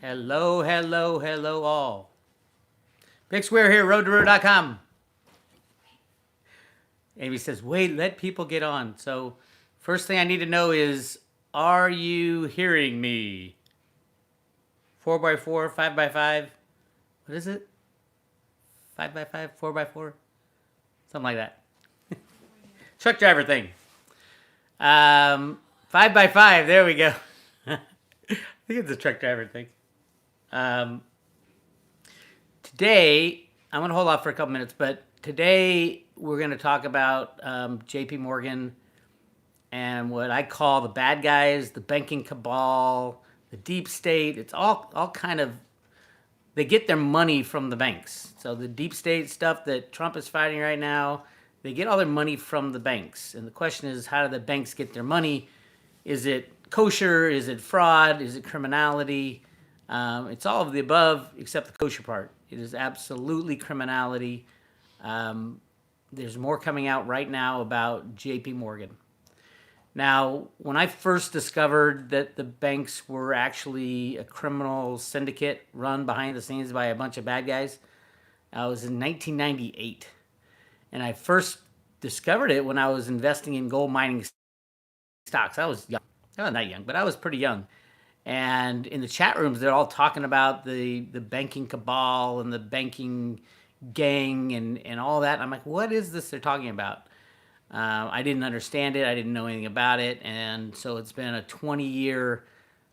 Hello, hello, hello all. Big Square here, roadtoroad.com. Amy says, wait, let people get on. So first thing I need to know is, are you hearing me? 4x4, 5x5. What is it? 5x5, 4x4? Something like that. Truck driver thing. 5x5, there we go. I think it's a truck driver thing. Today, I'm going to hold off for a couple minutes, but today we're going to talk about JPMorgan and what I call the bad guys, the banking cabal, the deep state. It's all kind of, they get their money from the banks. So the deep state stuff that Trump is fighting right now, they get all their money from the banks. And the question is, how do the banks get their money? Is it kosher? Is it fraud? Is it criminality? It's all of the above except the kosher part. It is absolutely criminality. There's more coming out right now about JPMorgan. Now, when I first discovered that the banks were actually a criminal syndicate run behind the scenes by a bunch of bad guys, I was in 1998. And I first discovered it when I was investing in gold mining stocks. I was young. I wasn't that young, but I was pretty young. And in the chat rooms, they're all talking about the banking cabal and the banking gang and all that. And I'm like, what is this they're talking about? I didn't understand it. I didn't know anything about it. And so it's been a 20-year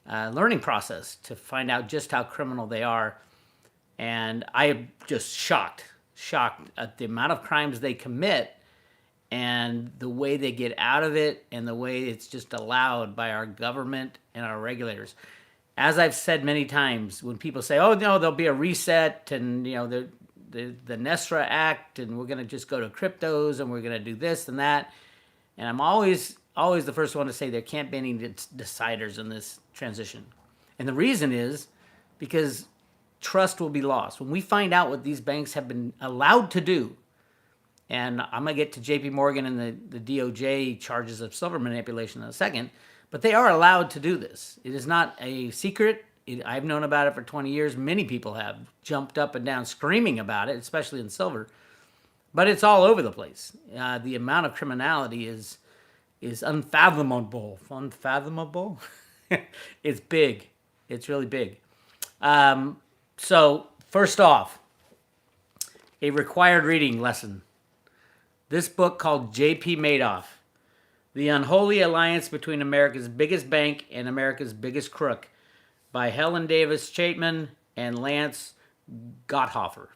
learning process to find out just how criminal they are. And I am just shocked at the amount of crimes they commit and the way they get out of it and the way it's just allowed by our government and our regulators. As I've said many times, when people say, oh, no, there'll be a reset and, the Nesra Act and we're going to just go to cryptos and we're going to do this and that. And I'm always the first one to say there can't be any deciders in this transition. And the reason is because trust will be lost. When we find out what these banks have been allowed to do, and I'm going to get to JPMorgan and the DOJ charges of silver manipulation in a second, but they are allowed to do this. It is not a secret. I've known about it for 20 years. Many people have jumped up and down screaming about it, especially in silver. But it's all over the place. The amount of criminality is unfathomable. Unfathomable? It's big. It's really big. So first off, a required reading lesson. This book called J.P. Madoff, The Unholy Alliance Between America's Biggest Bank and America's Biggest Crook, by Helen Davis Chapman and Lance Gotthofer.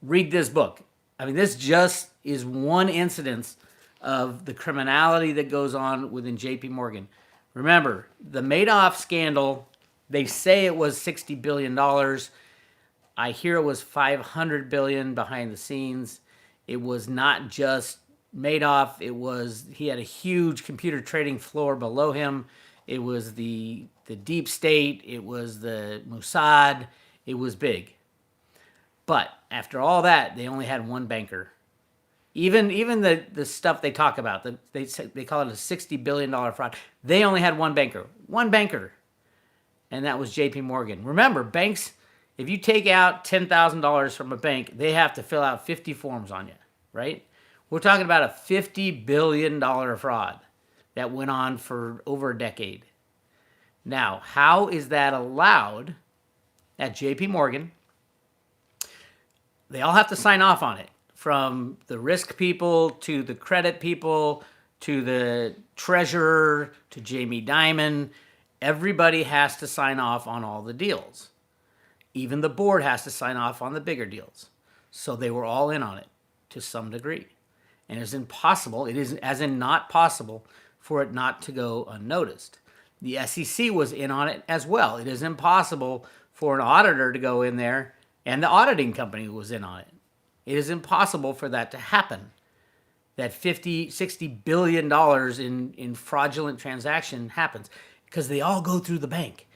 Read this book. I mean, this just is one incidence of the criminality that goes on within JPMorgan. Remember, the Madoff scandal, they say it was $60 billion. I hear it was $500 billion behind the scenes. It was not just Madoff. He had a huge computer trading floor below him. It was the deep state. It was the Mossad. It was big. But after all that, they only had one banker. Even the stuff they talk about, they call it a $60 billion fraud. They only had one banker. One banker. And that was JPMorgan. Remember, banks, if you take out $10,000 from a bank, they have to fill out 50 forms on you, right? We're talking about a $50 billion fraud that went on for over a decade. Now, how is that allowed at JPMorgan? They all have to sign off on it, from the risk people to the credit people to the treasurer to Jamie Dimon. Everybody has to sign off on all the deals. Even the board has to sign off on the bigger deals. So they were all in on it to some degree. And it's impossible, it is as in not possible for it not to go unnoticed. The SEC was in on it as well. It is impossible for an auditor to go in there, and the auditing company was in on it. It is impossible for that to happen. That $60 billion in fraudulent transaction happens because they all go through the bank.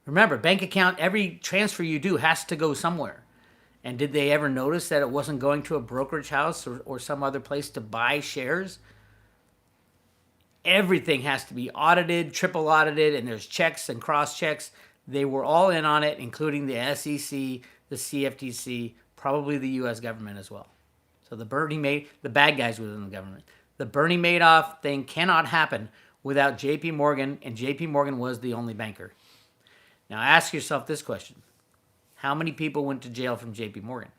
Remember, bank account, every transfer you do has to go somewhere. And did they ever notice that it wasn't going to a brokerage house or some other place to buy shares? Everything has to be audited, triple audited, and there's checks and cross checks. They were all in on it, including the SEC, the CFTC, probably the U.S. government as well. So the bad guys within the government. The Bernie Madoff thing cannot happen without JPMorgan, and JPMorgan was the only banker. Now ask yourself this question. How many people went to jail from JPMorgan?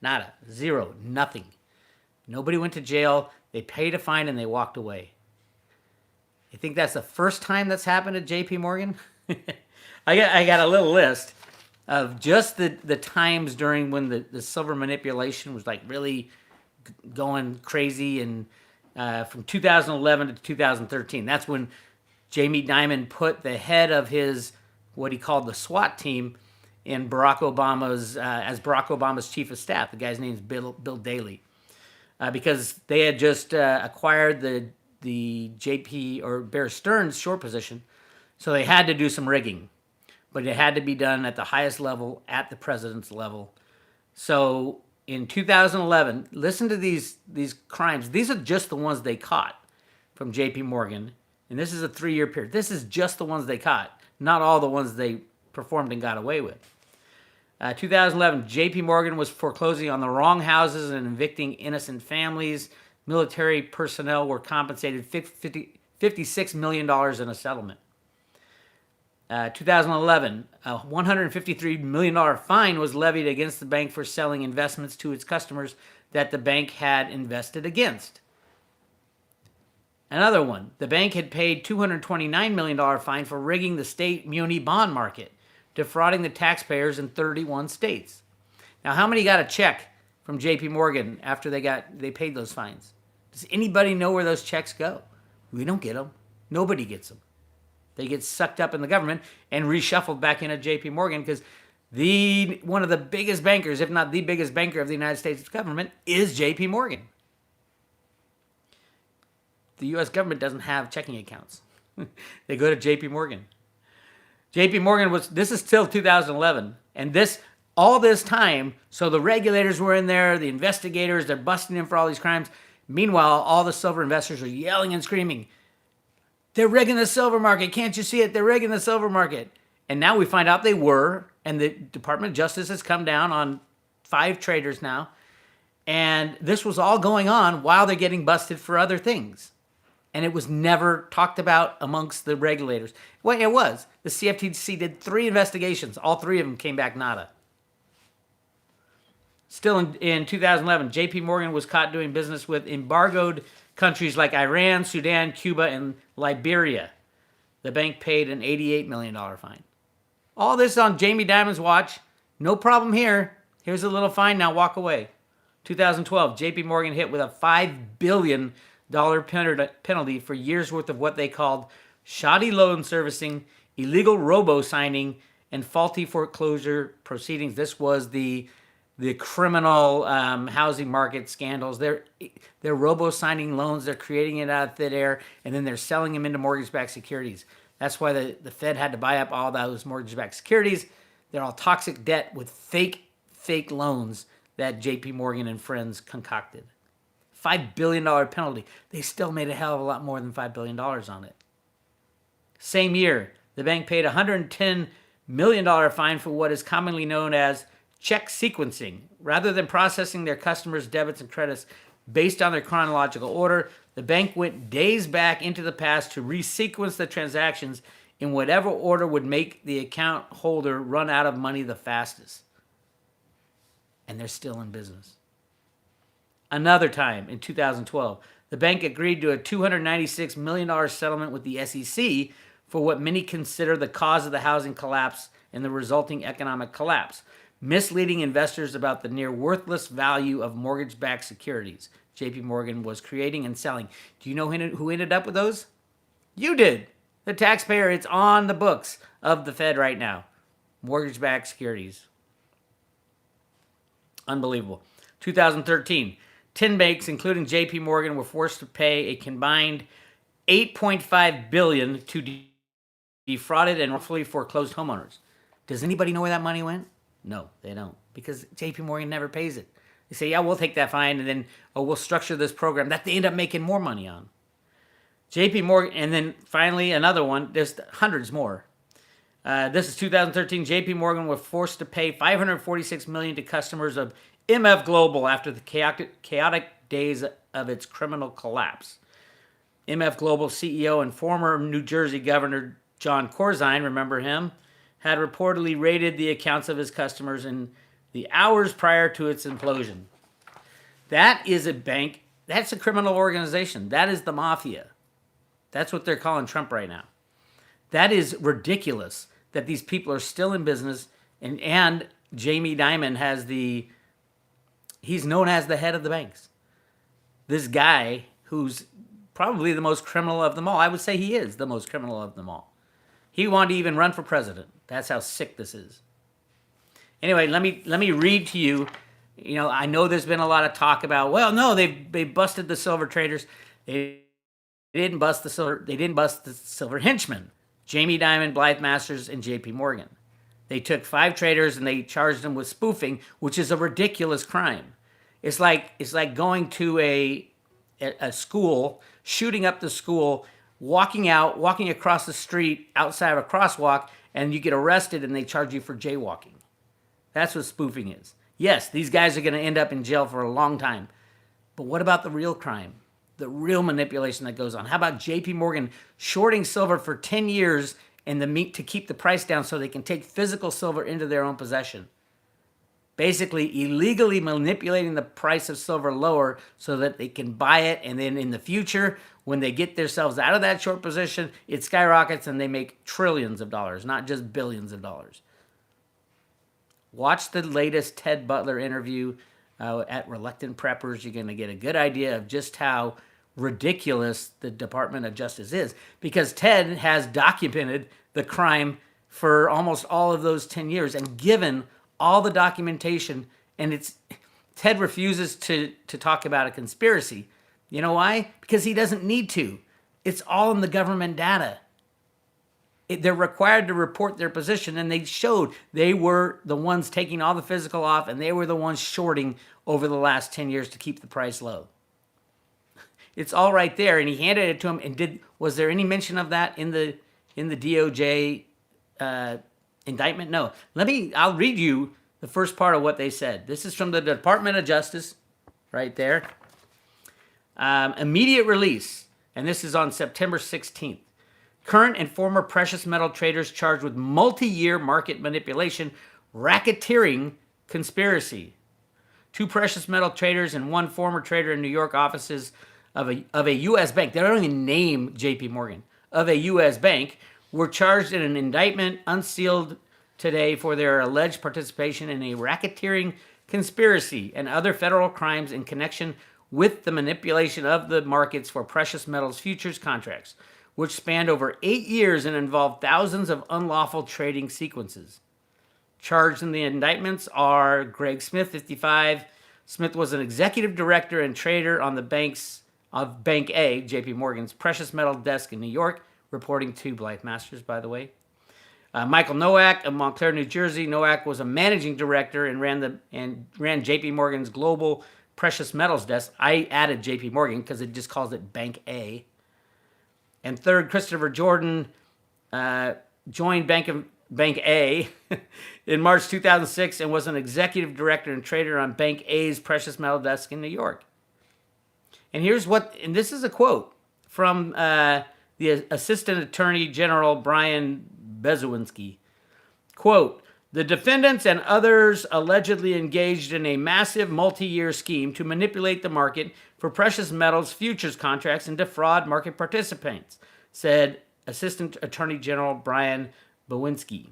Nada. Zero. Nothing. Nobody went to jail. They paid a fine and they walked away. You think that's the first time that's happened at JPMorgan? I got a little list of just the times during when the silver manipulation was like really going crazy, and from 2011 to 2013. That's when Jamie Dimon put the head of his, what he called the SWAT team, in Barack Obama's, as Barack Obama's chief of staff. The guy's name is Bill Daley. Because they had just acquired the JP or Bear Stearns short position, so they had to do some rigging. But it had to be done at the highest level, at the president's level. So in 2011, listen to these crimes. These are just the ones they caught from JP Morgan. And this is a 3-year period. This is just the ones they caught, not all the ones they performed and got away with. 2011, JP Morgan was foreclosing on the wrong houses and evicting innocent families. Military personnel were compensated $56 million in a settlement. 2011, a $153 million fine was levied against the bank for selling investments to its customers that the bank had invested against. Another one, the bank had paid $229 million fine for rigging the state muni bond market, defrauding the taxpayers in 31 states. Now, how many got a check from JP Morgan after they paid those fines? Does anybody know where those checks go? We don't get them. Nobody gets them. They get sucked up in the government and reshuffled back into JP Morgan because one of the biggest bankers, if not the biggest banker of the United States government, is JP Morgan. The U.S. government doesn't have checking accounts. They go to JP Morgan. JP Morgan this is still 2011. And all this time, so the regulators were in there, the investigators, they're busting in for all these crimes. Meanwhile, all the silver investors are yelling and screaming, they're rigging the silver market. Can't you see it? They're rigging the silver market. And now we find out they were, and the Department of Justice has come down on 5 traders now. And this was all going on while they're getting busted for other things. And it was never talked about amongst the regulators. Well, it was. The CFTC did 3 investigations. All 3 of them came back nada. Still in 2011, JP Morgan was caught doing business with embargoed countries like Iran, Sudan, Cuba, and Liberia. The bank paid an $88 million fine. All this on Jamie Dimon's watch. No problem here. Here's a little fine, now walk away. 2012, JP Morgan hit with a $5 billion penalty for years' worth of what they called shoddy loan servicing, illegal robo-signing, and faulty foreclosure proceedings. This was the criminal housing market scandals. They're robo-signing loans. They're creating it out of thin air, and then they're selling them into mortgage-backed securities. That's why the Fed had to buy up all those mortgage-backed securities. They're all toxic debt with fake loans that JP Morgan and friends concocted. $5 billion penalty. They still made a hell of a lot more than $5 billion on it. Same year, the bank paid a $110 million fine for what is commonly known as check sequencing. Rather than processing their customers' debits and credits based on their chronological order, the bank went days back into the past to resequence the transactions in whatever order would make the account holder run out of money the fastest. And they're still in business. Another time, in 2012, the bank agreed to a $296 million settlement with the SEC for what many consider the cause of the housing collapse and the resulting economic collapse, misleading investors about the near worthless value of mortgage-backed securities JP Morgan was creating and selling. Do you know who ended up with those? You did. The taxpayer. It's on the books of the Fed right now. Mortgage-backed securities. Unbelievable. 2013, 10 banks, including JP Morgan, were forced to pay a combined $8.5 billion to defrauded and wrongfully foreclosed homeowners. Does anybody know where that money went? No, they don't, because JP Morgan never pays it. They say, yeah, we'll take that fine, and then we'll structure this program that they end up making more money on. JP Morgan, and then finally another one. There's hundreds more. This is 2013. JP Morgan was forced to pay $546 million to customers of MF Global after the chaotic days of its criminal collapse. MF Global CEO and former New Jersey Governor John Corzine, remember him, had reportedly raided the accounts of his customers in the hours prior to its implosion. That is a bank. That's a criminal organization. That is the Mafia. That's what they're calling Trump right now. That is ridiculous that these people are still in business, and Jamie Dimon he's known as the head of the banks. This guy who's probably the most criminal of them all. I would say he is the most criminal of them all. He wanted to even run for president. That's how sick this is. Anyway, let me read to you. You know, I know there's been a lot of talk about, well, no, they busted the silver traders. They didn't bust the silver henchmen. Jamie Dimon, Blythe Masters, and JPMorgan. They took 5 traders and they charged them with spoofing, which is a ridiculous crime. It's like going to a school, shooting up the school, walking across the street outside of a crosswalk, and you get arrested and they charge you for jaywalking. That's what spoofing is. Yes, these guys are going to end up in jail for a long time. But what about the real crime? The real manipulation that goes on? How about JP Morgan shorting silver for 10 years to keep the price down so they can take physical silver into their own possession? Basically, illegally manipulating the price of silver lower so that they can buy it, and then in the future, when they get themselves out of that short position, it skyrockets and they make trillions of dollars, not just billions of dollars. Watch the latest Ted Butler interview at Reluctant Preppers. You're going to get a good idea of just how ridiculous the Department of Justice is, because Ted has documented the crime for almost all of those 10 years and given all the documentation, and Ted refuses to talk about a conspiracy. You know why? Because he doesn't need to. It's all in the government data. They're required to report their position, and they showed they were the ones taking all the physical off, and they were the ones shorting over the last 10 years to keep the price low. It's all right there, and he handed it to him. And was there any mention of that in the DOJ indictment? No. I'll read you the first part of what they said. This is from the Department of Justice, right there. Immediate release, and this is on September 16th. Current and former precious metal traders charged with multi-year market manipulation, racketeering, conspiracy. 2 precious metal traders and 1 former trader in New York offices of a U.S. bank. They don't even name JP Morgan. Of a U.S. bank were charged in an indictment unsealed today for their alleged participation in a racketeering conspiracy and other federal crimes in connection with the manipulation of the markets for precious metals futures contracts, which spanned over 8 years and involved thousands of unlawful trading sequences. Charged in the indictments are Greg Smith, 55. Smith was an executive director and trader on the Bank A, JP Morgan's precious metal desk in New York, reporting to Blythe Masters, by the way. Michael Nowak of Montclair, New Jersey. Nowak was a managing director and ran JP Morgan's global precious metals desk. I added JP Morgan because it just calls it Bank A. And third, Christopher Jordan joined Bank A in March 2006 and was an executive director and trader on Bank A's precious metal desk in New York. And this is a quote from the Assistant Attorney General Brian Bezowinski. Quote, "The defendants and others allegedly engaged in a massive multi-year scheme to manipulate the market for precious metals futures contracts and defraud market participants," said Assistant Attorney General Brian Bezowinski.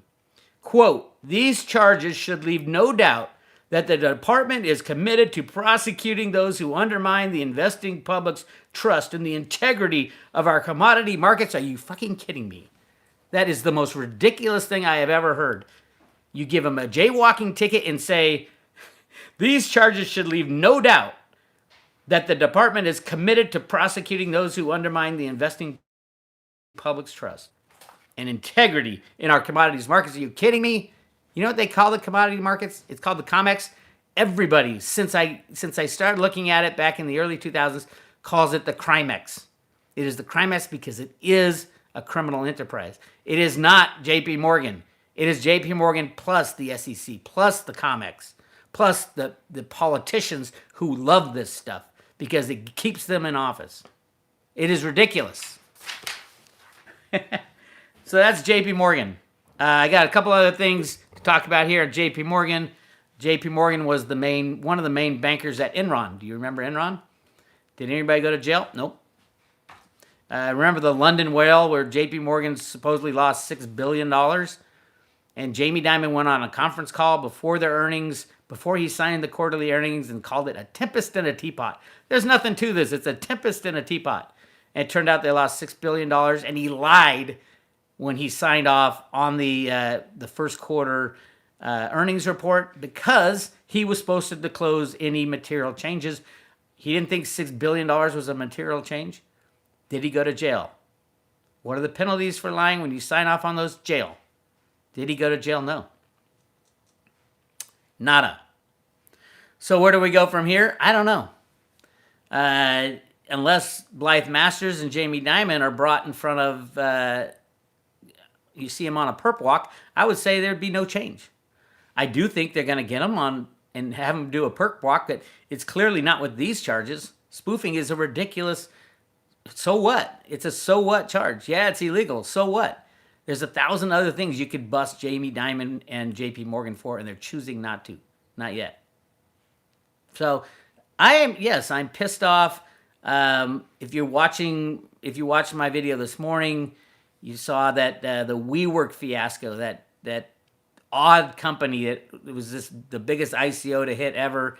Quote, "These charges should leave no doubt that the department is committed to prosecuting those who undermine the investing public's trust in the integrity of our commodity markets." Are you fucking kidding me? That is the most ridiculous thing I have ever heard. You give them a jaywalking ticket and say, "These charges should leave no doubt that the department is committed to prosecuting those who undermine the investing public's trust and integrity in our commodities markets." Are you kidding me? You know what they call the commodity markets? It's called the COMEX. Everybody, since I started looking at it back in the early 2000s, calls it the CRIMEX. It is the crime S because it is a criminal enterprise. It is not JPMorgan. It is JPMorgan plus the SEC, plus the COMEX, plus the politicians who love this stuff because it keeps them in office. It is ridiculous. So that's JPMorgan. I got a couple other things to talk about here at JPMorgan. JPMorgan was one of the main bankers at Enron. Do you remember Enron? Did anybody go to jail? Nope. Remember the London whale where JPMorgan supposedly lost $6 billion? And Jamie Dimon went on a conference call before their earnings, before he signed the quarterly earnings, and called it a tempest in a teapot. There's nothing to this. It's a tempest in a teapot. And it turned out they lost $6 billion, and he lied when he signed off on the first quarter earnings report because he was supposed to disclose any material changes. He didn't think $6 billion was a material change. Did he go to jail? What are the penalties for lying when you sign off on those? Jail. Did he go to jail? No. Nada. So where do we go from here? I don't know. Unless Blythe Masters and Jamie Dimon are brought in front of, you see him on a perp walk, I would say there'd be no change. I do think they're going to get him on and have him do a perp walk, but it's clearly not with these charges. Spoofing is a ridiculous, so what? It's a so what charge. Yeah, it's illegal. So what? There's 1,000 other things you could bust Jamie Dimon and JPMorgan for, and they're choosing not to. Not yet. So I'm pissed off. If you watched my video this morning, you saw that the WeWork Fiasco, that odd company that it was the biggest ICO to hit ever.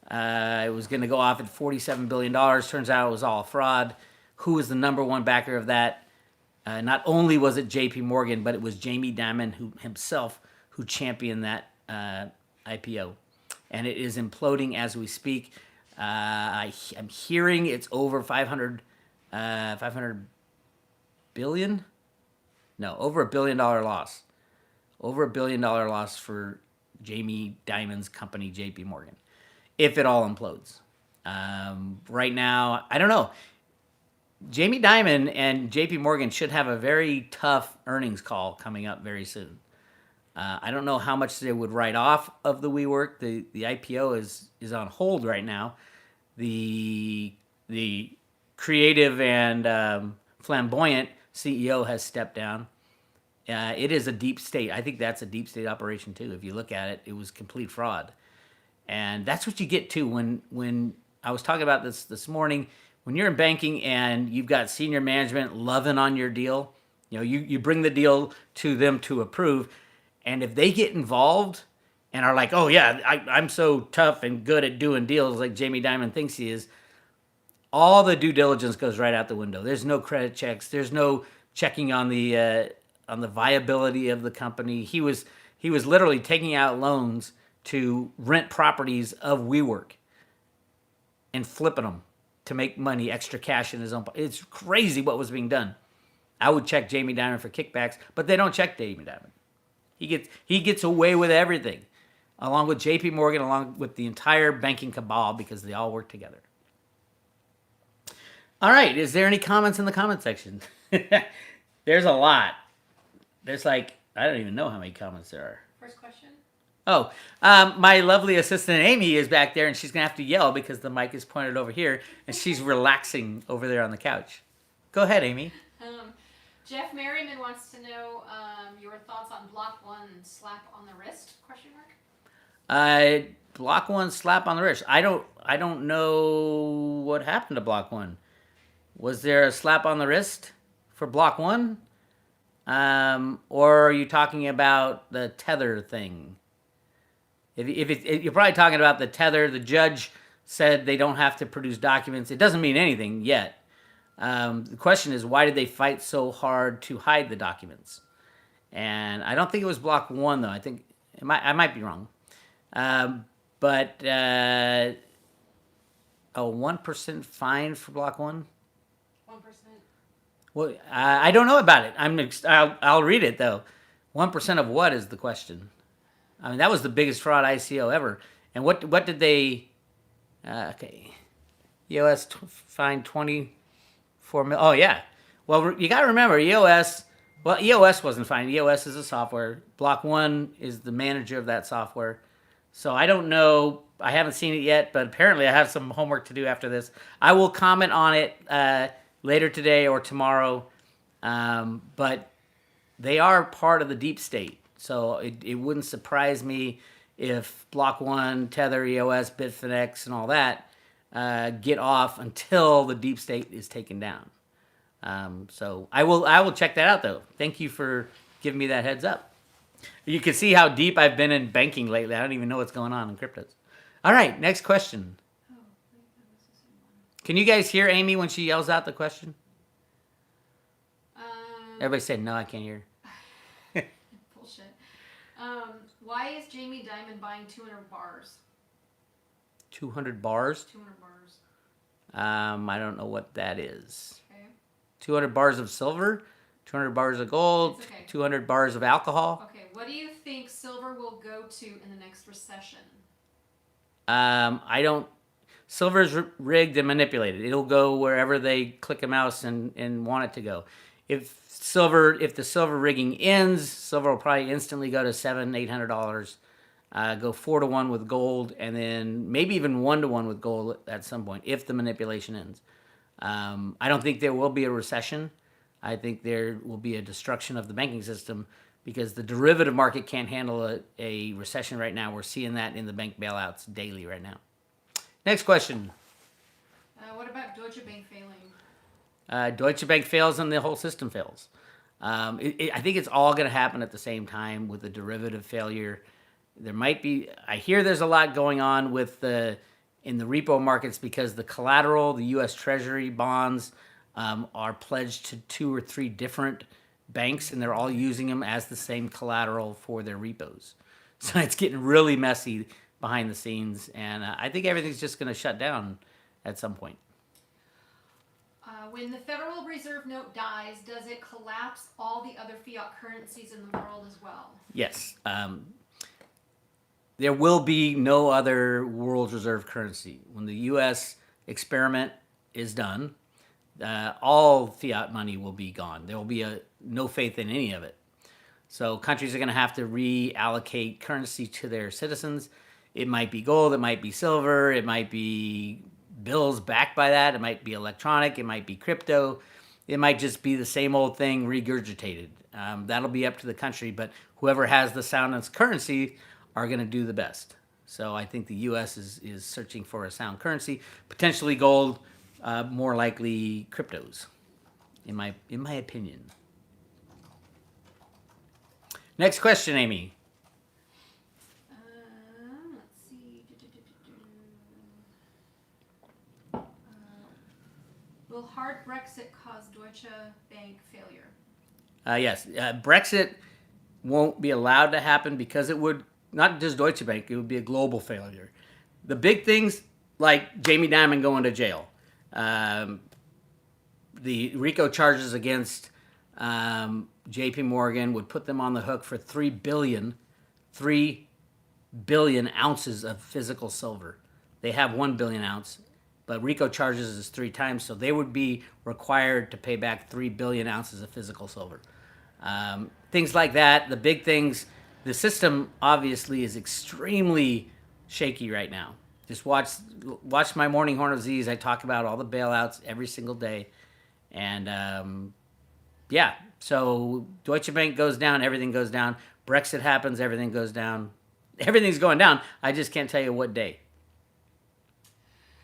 It was going to go off at $47 billion. Turns out it was all fraud. Who was the number one backer of that? Not only was it JPMorgan, but it was Jamie Dimon himself who championed that IPO. And it is imploding as we speak. I'm hearing it's over 500 billion? No, over $1 billion loss. Over $1 billion loss for Jamie Dimon's company, JPMorgan, if it all implodes. Right now, I don't know. Jamie Dimon and JPMorgan should have a very tough earnings call coming up very soon. I don't know how much they would write off of the WeWork. The IPO is on hold right now. The creative and flamboyant CEO has stepped down. It is a deep state. I think that's a deep state operation too. If you look at it, it was complete fraud. And that's what you get to when I was talking about this morning. When you're in banking and you've got senior management loving on your deal, you bring the deal to them to approve. And if they get involved and are like, oh yeah, I'm so tough and good at doing deals like Jamie Dimon thinks he is, all the due diligence goes right out the window. There's no credit checks. There's no checking on the viability of the company. He was literally taking out loans to rent properties of WeWork and flipping them to make money, extra cash in his own. It's crazy what was being done. I would check Jamie Dimon for kickbacks, but they don't check Jamie Dimon. He gets away with everything, along with JPMorgan, along with the entire banking cabal, because they all work together. All right, is there any comments in the comment section? There's a lot. There's I don't even know how many comments there are. First question. Oh, my lovely assistant Amy is back there, and she's going to have to yell because the mic is pointed over here, and she's relaxing over there on the couch. Go ahead, Amy. Jeff Merriman wants to know your thoughts on Block 1 slap on the wrist? ? Block 1 slap on the wrist. I don't know what happened to Block 1. Was there a slap on the wrist for Block 1? Or are you talking about the tether thing? If you're probably talking about the tether, the judge said they don't have to produce documents. It doesn't mean anything yet. The question is, why did they fight so hard to hide the documents? And I don't think it was Block 1, though. I think I might be wrong. But 1% fine for Block 1? 1%. Well, I don't know about it. I'll read it, though. 1% of what is the question? I mean, that was the biggest fraud ICO ever. And what did they... okay. EOS fined 24 4 million. Oh yeah. Well, you got to remember EOS. Well, EOS wasn't fine. EOS is a software. Block One is the manager of that software. So I don't know. I haven't seen it yet, but apparently I have some homework to do after this. I will comment on it later today or tomorrow. But they are part of the deep state. So it wouldn't surprise me if Block One, Tether, EOS, Bitfinex, and all that get off until the deep state is taken down. So I will check that out though. Thank you for giving me that heads up. You can see how deep I've been in banking lately. I don't even know what's going on in cryptos. All right, next question. Can you guys hear Amy when she yells out the question? Everybody said no, I can't hear. Bullshit. Why is Jamie Dimon buying 200 bars? 200 bars? 200 bars. I don't know what that is. Okay. 200 bars of silver, 200 bars of gold, It's okay. 200 bars of alcohol. Okay, what do you think silver will go to in the next recession? I don't. Silver's rigged and manipulated. It'll go wherever they click a mouse and want it to go. If the silver rigging ends, silver will probably instantly go to $700-800. Go 4-to-1 with gold, and then maybe even 1-to-1 with gold at some point if the manipulation ends. I don't think there will be a recession. I think there will be a destruction of the banking system because the derivative market can't handle a recession right now. We're seeing that in the bank bailouts daily right now. Next question. What about Deutsche Bank failing? Deutsche Bank fails and the whole system fails. I think it's all going to happen at the same time with the derivative failure. There might be, I hear there's a lot going on in the repo markets because the collateral, the U.S. Treasury bonds, are pledged to 2 or 3 different banks, and they're all using them as the same collateral for their repos. So it's getting really messy behind the scenes, and I think everything's just going to shut down at some point. When the Federal Reserve note dies, does it collapse all the other fiat currencies in the world as well? Yes. There will be no other world reserve currency. When the U.S. experiment is done, all fiat money will be gone. There will be no faith in any of it. So countries are going to have to reallocate currency to their citizens. It might be gold, it might be silver, it might be bills backed by that, it might be electronic, it might be crypto, it might just be the same old thing regurgitated. That'll be up to the country, but whoever has the soundest currency are going to do the best. So I think the U.S. is searching for a sound currency, potentially gold, more likely cryptos, in my opinion. Next question, Amy. Let's see. Will hard Brexit cause Deutsche Bank failure? Yes, Brexit won't be allowed to happen because it would, not just Deutsche Bank, it would be a global failure. The big things like Jamie Dimon going to jail, the RICO charges against JPMorgan would put them on the hook for 3 billion ounces of physical silver. They have 1 billion ounce, but RICO charges is 3 times, so they would be required to pay back 3 billion ounces of physical silver. Things like that, the big things, the system obviously is extremely shaky right now. Just watch my Morning Horn of Z's. I talk about all the bailouts every single day. And yeah, so Deutsche Bank goes down, everything goes down. Brexit happens, everything goes down. Everything's going down. I just can't tell you what day.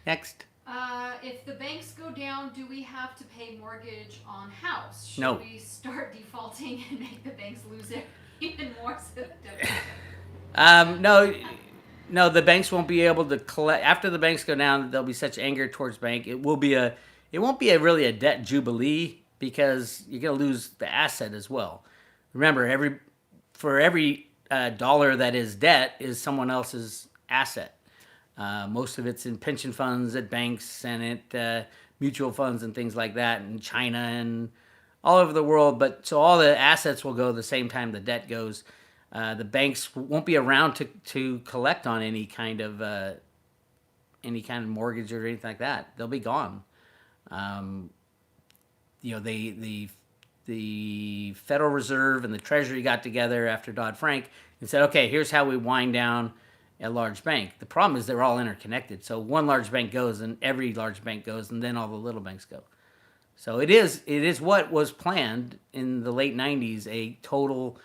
Next. If the banks go down, do we have to pay mortgage on house? Should No. we start defaulting and make the banks lose it even more so that No, the banks won't be able to collect. After the banks go down, there'll be such anger towards bank. It won't be really a debt jubilee because you're going to lose the asset as well. Remember, for every dollar that is debt is someone else's asset. Most of it's in pension funds at banks and at mutual funds and things like that in China and all over the world. But so all the assets will go the same time the debt goes. The banks won't be around to collect on any kind of mortgage or anything like that. They'll be gone. the Federal Reserve and the Treasury got together after Dodd-Frank and said, okay, here's how we wind down a large bank. The problem is they're all interconnected. So one large bank goes and every large bank goes and then all the little banks go. So it is what was planned in the late 90s, a total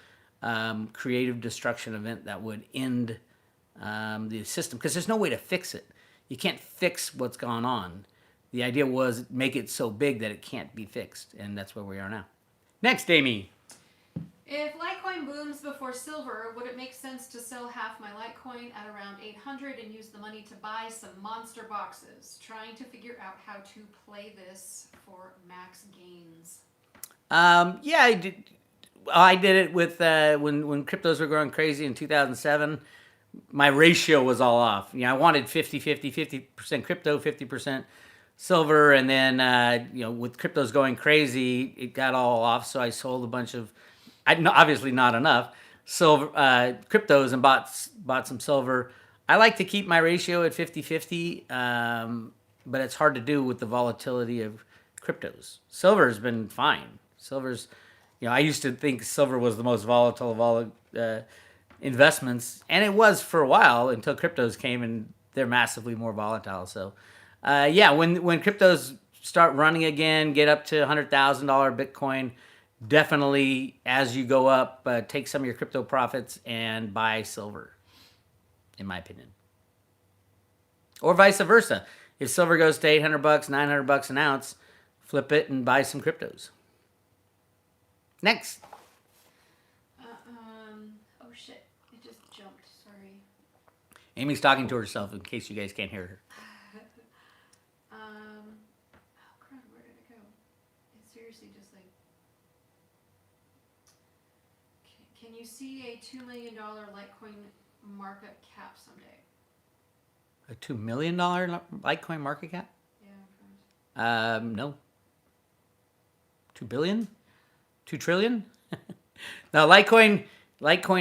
creative destruction event that would end the system because there's no way to fix it. You can't fix what's gone on. The idea was make it so big that it can't be fixed, and that's where we are now. Next, Amy. If Litecoin booms before silver, would it make sense to sell half my Litecoin at around 800 and use the money to buy some monster boxes? Trying to figure out how to play this for max gains. Yeah, I did. I did it with when cryptos were growing crazy in 2007. My ratio was all off. I wanted 50% crypto, 50% silver, and then with cryptos going crazy, it got all off. So I sold a bunch of, obviously not enough, silver cryptos and bought some silver. I like to keep my ratio at 50-50, but it's hard to do with the volatility of cryptos. Silver has been fine. Silver's, I used to think silver was the most volatile of all investments, and it was for a while until cryptos came, and they're massively more volatile. So, when cryptos start running again, get up to $100,000 Bitcoin, definitely as you go up, take some of your crypto profits and buy silver, in my opinion. Or vice versa. If silver goes to $800, $900 an ounce, flip it and buy some cryptos. Next. Oh shit, it just jumped, sorry. Amy's talking to herself in case you guys can't hear her. Oh crap, where did it go? It's seriously just like... Can you see a $2 million Litecoin market cap someday? A $2 million Litecoin market cap? Yeah, No. 2 billion? 2 trillion? Now, Litecoin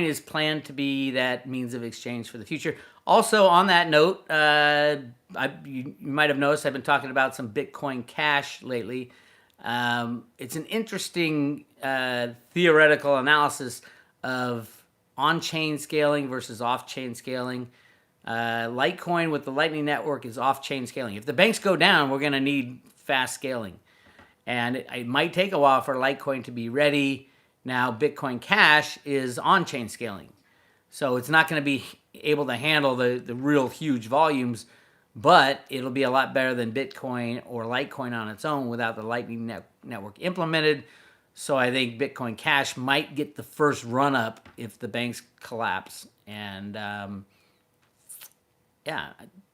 is planned to be that means of exchange for the future. Also, on that note, you might have noticed I've been talking about some Bitcoin Cash lately. It's an interesting theoretical analysis of on-chain scaling versus off-chain scaling. Litecoin with the Lightning Network is off-chain scaling. If the banks go down, we're going to need fast scaling. And it might take a while for Litecoin to be ready. Now, Bitcoin Cash is on-chain scaling. So it's not going to be able to handle the real huge volumes, but it'll be a lot better than Bitcoin or Litecoin on its own without the Lightning Network implemented. So I think Bitcoin Cash might get the first run up if the banks collapse. And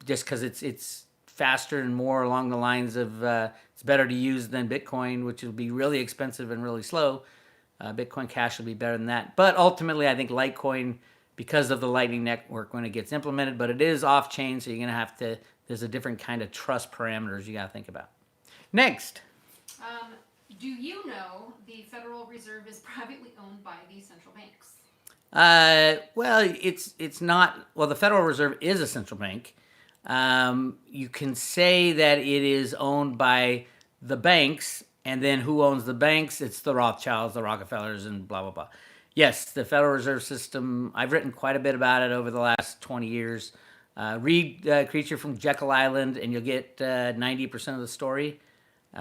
just because it's faster and more along the lines of it's better to use than Bitcoin, which will be really expensive and really slow. Bitcoin Cash will be better than that. But ultimately, I think Litecoin, because of the Lightning Network when it gets implemented, but it is off-chain, so you're going to have to, there's a different kind of trust parameters you got to think about. Next. Do you know the Federal Reserve is privately owned by the central banks? Well, it's not, well, the Federal Reserve is a central bank. You can say that it is owned by the banks, and then who owns the banks? It's the Rothschilds, the Rockefellers, and blah, blah, blah. Yes, the Federal Reserve System, I've written quite a bit about it over the last 20 years. Read Creature from Jekyll Island, and you'll get 90% of the story.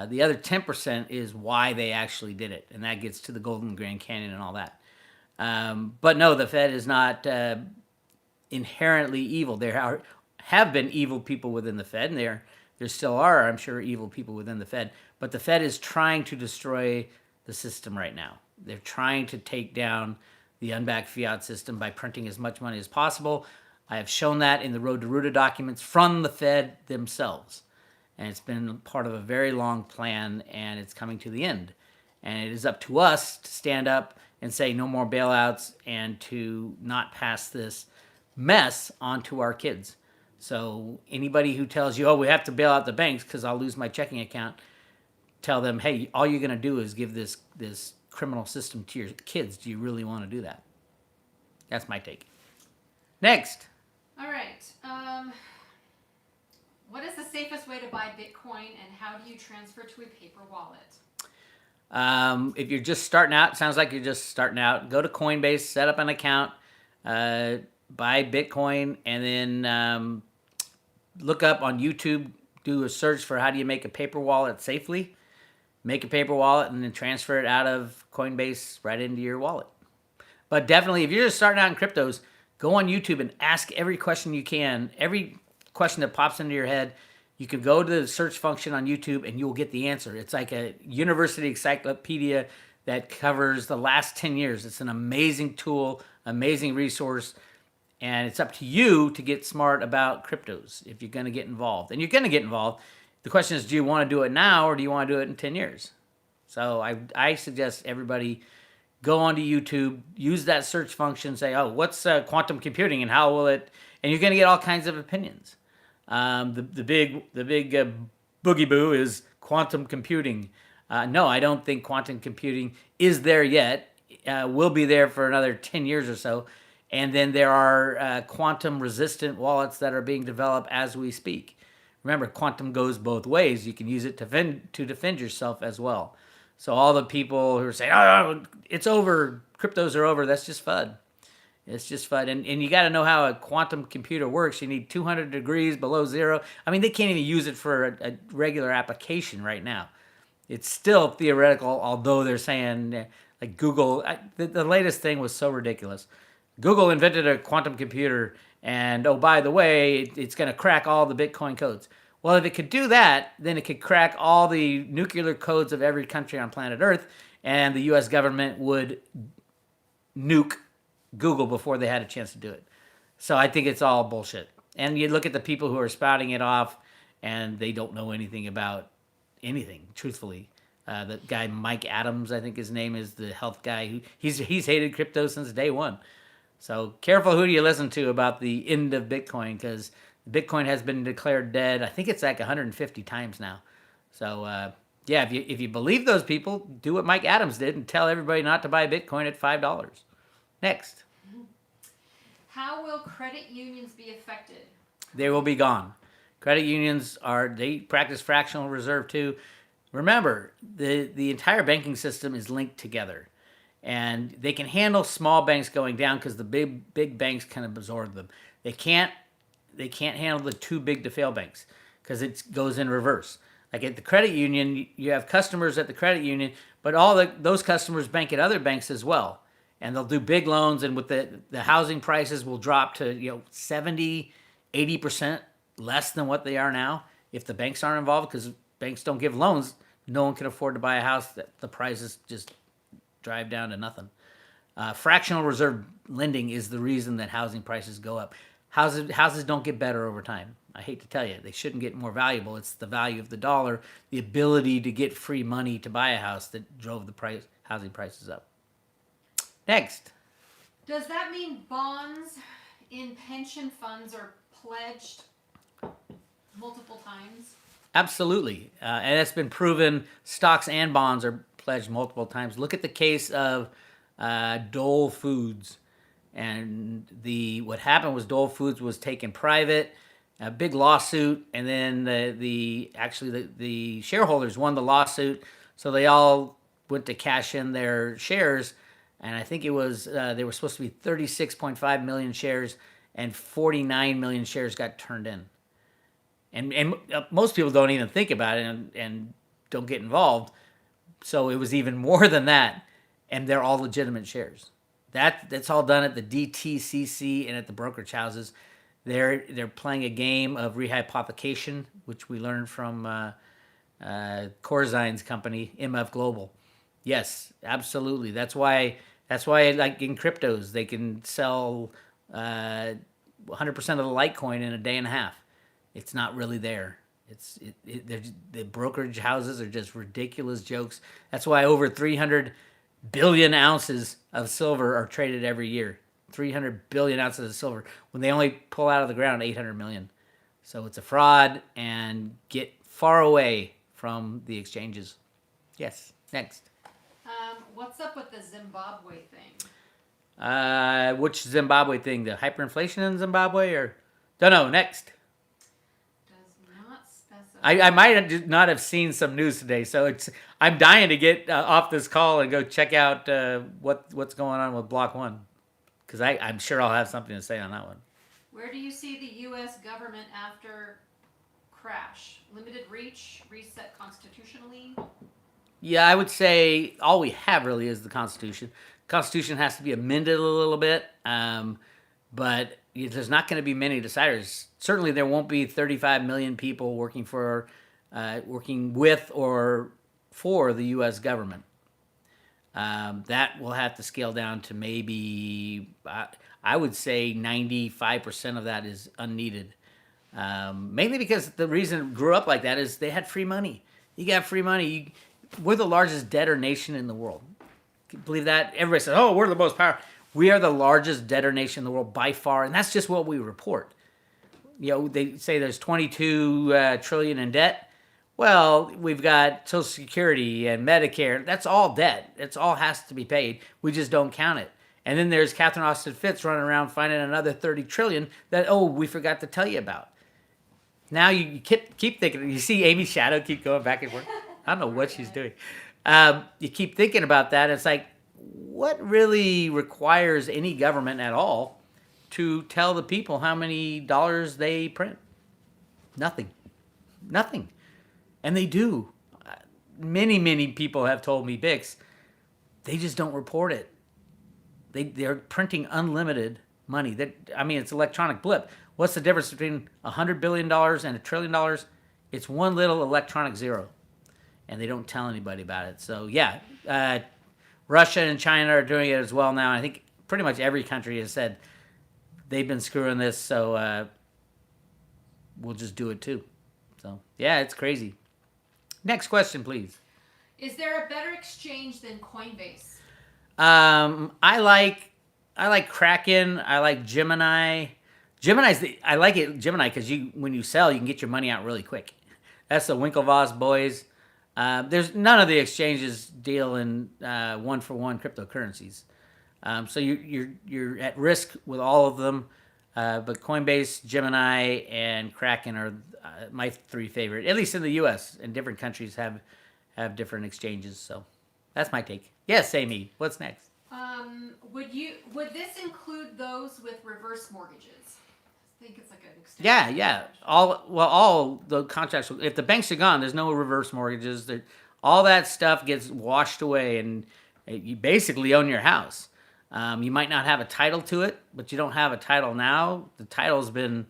The other 10% is why they actually did it, and that gets to the Golden Grand Canyon and all that. But no, the Fed is not inherently evil. There have been evil people within the Fed, and there still are, I'm sure, evil people within the Fed. But the Fed is trying to destroy the system right now. They're trying to take down the unbacked fiat system by printing as much money as possible. I have shown that in the Road to Ruta documents from the Fed themselves. And it's been part of a very long plan, and it's coming to the end. And it is up to us to stand up and say no more bailouts and to not pass this mess onto our kids. So anybody who tells you, oh, we have to bail out the banks because I'll lose my checking account, tell them, hey, all you're going to do is give this criminal system to your kids. Do you really want to do that? That's my take. Next. All right. What is the safest way to buy Bitcoin, and how do you transfer to a paper wallet? If you're just starting out, it sounds like you're just starting out. Go to Coinbase, set up an account, buy Bitcoin, and then look up on YouTube. Do a search for how do you make a paper wallet safely. Make a paper wallet and then transfer it out of Coinbase right into your wallet. But definitely, if you're just starting out in cryptos, go on YouTube and ask every question you can. Every question that pops into your head, you can go to the search function on YouTube and you'll get the answer. It's like a university encyclopedia that covers the last 10 years. It's an amazing tool, amazing resource, and it's up to you to get smart about cryptos if you're going to get involved. And you're going to get involved. The question is, do you want to do it now or do you want to do it in 10 years? So I suggest everybody go onto YouTube, use that search function, say, oh, what's quantum computing and how will it, and you're going to get all kinds of opinions. The big boogie boo is quantum computing. No, I don't think quantum computing is there yet. Will be there for another 10 years or so. And then there are quantum resistant wallets that are being developed as we speak. Remember, quantum goes both ways. You can use it to defend yourself as well. So all the people who are saying, oh, it's over, cryptos are over, that's just FUD. It's just FUD. And you got to know how a quantum computer works. You need 200 degrees below zero. I mean, they can't even use it for a regular application right now. It's still theoretical, although they're saying, like Google, the latest thing was so ridiculous. Google invented a quantum computer, and oh, by the way, it's going to crack all the Bitcoin codes. Well, if it could do that, then it could crack all the nuclear codes of every country on planet Earth, and the U.S. government would nuke Google before they had a chance to do it. So I think it's all bullshit. And you look at the people who are spouting it off, and they don't know anything about anything, truthfully. The guy Mike Adams, I think his name is, the health guy. He's hated crypto since day one. So careful who you listen to about the end of Bitcoin, because Bitcoin has been declared dead. I think it's like 150 times now. So yeah, if you believe those people, do what Mike Adams did and tell everybody not to buy Bitcoin at $5. Next. How will credit unions be affected? They will be gone. Credit unions they practice fractional reserve too. Remember, the entire banking system is linked together. And they can handle small banks going down because the big banks can absorb them. They can't handle the too big to fail banks because it goes in reverse. Like at the credit union, you have customers at the credit union, but those customers bank at other banks as well. And they'll do big loans, and with the housing prices will drop to 70, 80% less than what they are now if the banks aren't involved, because banks don't give loans. No one can afford to buy a house. The prices just drive down to nothing. Fractional reserve lending is the reason that housing prices go up. Houses don't get better over time. I hate to tell you, they shouldn't get more valuable. It's the value of the dollar, the ability to get free money to buy a house that drove the housing prices up. Next. Does that mean bonds in pension funds are pledged multiple times? Absolutely. And it's been proven stocks and bonds are pledged multiple times. Look at the case of Dole Foods. And what happened was Dole Foods was taken private, a big lawsuit, and then the shareholders won the lawsuit, so they all went to cash in their shares, and I think it was they were supposed to be 36.5 million shares, and 49 million shares got turned in. And most people don't even think about it and don't get involved, so it was even more than that, and they're all legitimate shares. That's all done at the DTCC and at the brokerage houses. They're playing a game of rehypothecation, which we learned from Corzine's company, MF Global. Yes, absolutely. That's why, like in cryptos, they can sell 100% of the Litecoin in a day and a half. It's not really there. The brokerage houses are just ridiculous jokes. That's why over 300 billion ounces of silver are traded every year. 300 billion ounces of silver when they only pull out of the ground 800 million. So it's a fraud, and get far away from the exchanges. Yes, next. What's up with the Zimbabwe thing? Which Zimbabwe thing? The hyperinflation in Zimbabwe, or don't know. Next. Does not specify. I might not have seen some news today, so I'm dying to get off this call and go check out what's going on with Block One, because I'm sure I'll have something to say on that one. Where do you see the U.S. government after crash? Limited reach, reset constitutionally? Yeah, I would say all we have really is the Constitution. Constitution has to be amended a little bit, but there's not going to be many deciders. Certainly, there won't be 35 million people working with or for the U.S. government. That will have to scale down to maybe, I would say 95% of that is unneeded. Mainly because the reason it grew up like that is they had free money. You got free money. We're the largest debtor nation in the world. Can you believe that? Everybody says, oh, we're the most powerful. We are the largest debtor nation in the world by far, and that's just what we report. They say there's 22 trillion in debt. Well, we've got Social Security and Medicare. That's all debt. It's all has to be paid. We just don't count it. And then there's Catherine Austin Fitts running around finding another 30 trillion that, we forgot to tell you about. Now you keep thinking. You see Amy's shadow keep going back and forth. I don't know what she's doing. You keep thinking about that. It's like, what really requires any government at all to tell the people how many dollars they print? Nothing. And they do. Many people have told me, Bix, they just don't report it. They're printing unlimited money. It's electronic blip. What's the difference between $100 billion and $1 trillion? It's one little electronic zero. And they don't tell anybody about it. So, yeah, Russia and China are doing it as well now. I think pretty much every country has said they've been screwing this, so we'll just do it too. So, yeah, it's crazy. Next question, please. Is there a better exchange than Coinbase? I like Kraken. I like Gemini. I like it, Gemini, because when you sell, you can get your money out really quick. That's the Winklevoss boys. There's none of the exchanges deal in one-for-one cryptocurrencies, so you're at risk with all of them. But Coinbase, Gemini, and Kraken are my three favorite, at least in the U.S. And different countries have different exchanges. So that's my take. Yes, Amy. What's next? Would this include those with reverse mortgages? I think it's like an extension. Yeah. All the contracts. If the banks are gone, there's no reverse mortgages. All that stuff gets washed away, and you basically own your house. You might not have a title to it, but you don't have a title now. The title's been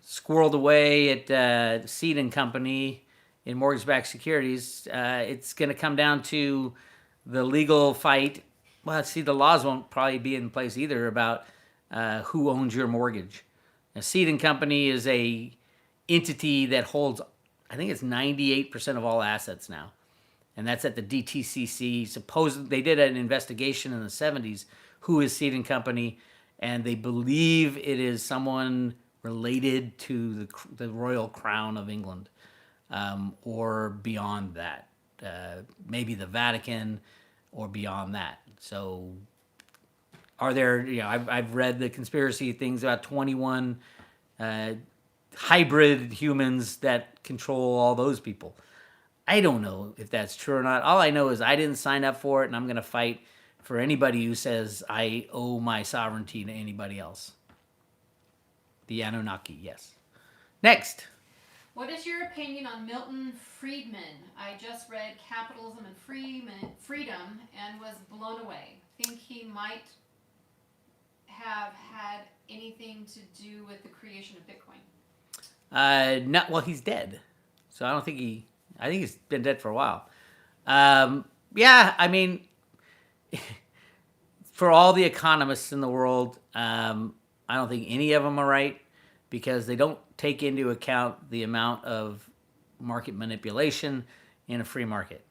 squirreled away at Seed and Company in mortgage-backed securities. It's going to come down to the legal fight. Well, see, the laws won't probably be in place either about who owns your mortgage. Now, Seed and Company is a entity that holds, I think it's 98% of all assets now. And that's at the DTCC. Supposedly, they did an investigation in the 70s. Who is Seed and Company? And they believe it is someone related to the royal crown of England, or beyond that. Maybe the Vatican, or beyond that. So, are there? I've read the conspiracy things about 21 hybrid humans that control all those people. I don't know if that's true or not. All I know is I didn't sign up for it, and I'm going to fight for anybody who says I owe my sovereignty to anybody else. The Anunnaki, yes. Next. What is your opinion on Milton Friedman? I just read Capitalism and Freedom and was blown away. Think he might have had anything to do with the creation of Bitcoin? No, well, he's dead. So I think he's been dead for a while. For all the economists in the world, I don't think any of them are right, because they don't take into account the amount of market manipulation in a free market.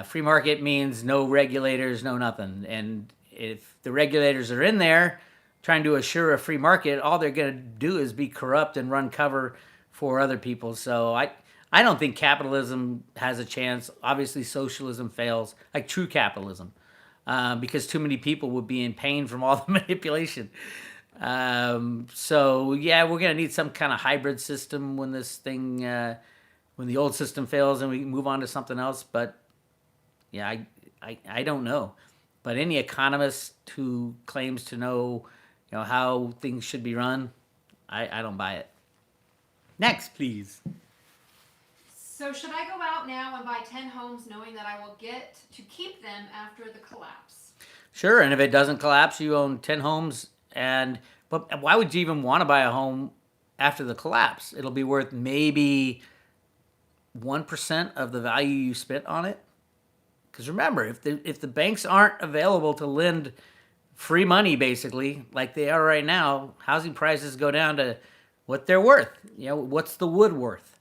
Free market means no regulators, no nothing. And if the regulators are in there trying to assure a free market, all they're going to do is be corrupt and run cover for other people. So I don't think capitalism has a chance. Obviously, socialism fails, like true capitalism, because too many people would be in pain from all the manipulation. So, yeah, we're going to need some kind of hybrid system when this thing when the old system fails and we move on to something else. But yeah, I don't know. But any economist who claims to know, how things should be run, I don't buy it. Next, please. So should I go out now and buy 10 homes knowing that I will get to keep them after the collapse? Sure, and if it doesn't collapse, you own 10 homes. But why would you even want to buy a home after the collapse? It'll be worth maybe 1% of the value you spent on it. Because remember, if the banks aren't available to lend free money, basically, like they are right now, housing prices go down to what they're worth. What's the wood worth?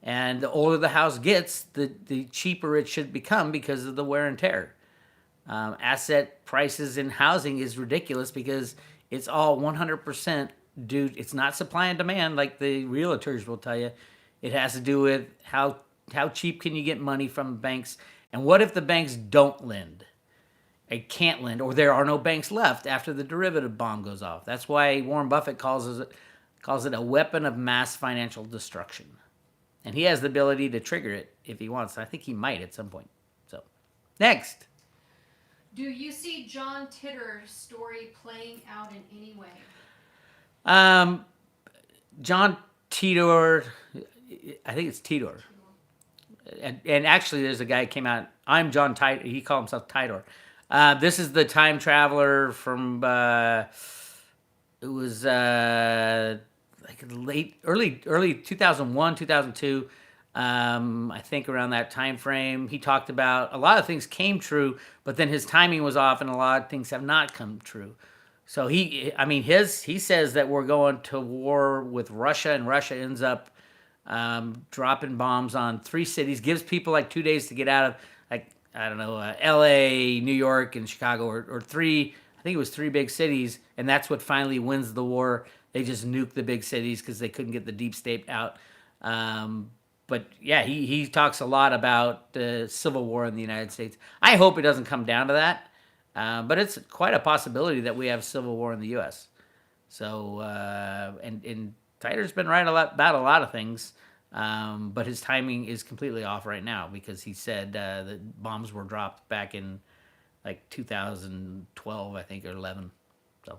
And the older the house gets, the cheaper it should become because of the wear and tear. Asset prices in housing is ridiculous because it's all 100% due. It's not supply and demand like the realtors will tell you. It has to do with how cheap can you get money from banks, and what if the banks don't lend? It can't lend, or there are no banks left after the derivative bomb goes off. That's why Warren Buffett calls it a weapon of mass financial destruction, and he has the ability to trigger it if he wants. I think he might at some point. So, next. Do you see John Titter's story playing out in any way? John Titor, I think it's Titor. And actually, there's a guy who came out. I'm John Titor. He called himself Titor. This is the time traveler from. It was like early 2001, 2002. I think around that time frame, he talked about a lot of things came true, but then his timing was off, and a lot of things have not come true. So he says that we're going to war with Russia, and Russia ends up dropping bombs on 3 cities, gives people like 2 days to get out of, like, I don't know, L.A., New York, and Chicago, or 3. I think it was 3 big cities, and that's what finally wins the war. They just nuked the big cities because they couldn't get the deep state out. But yeah, he talks a lot about the Civil War in the United States. I hope it doesn't come down to that, but it's quite a possibility that we have Civil War in the U.S. So, and Titor's been right about a lot of things, but his timing is completely off right now because he said that bombs were dropped back in like 2012, I think, or 11. So,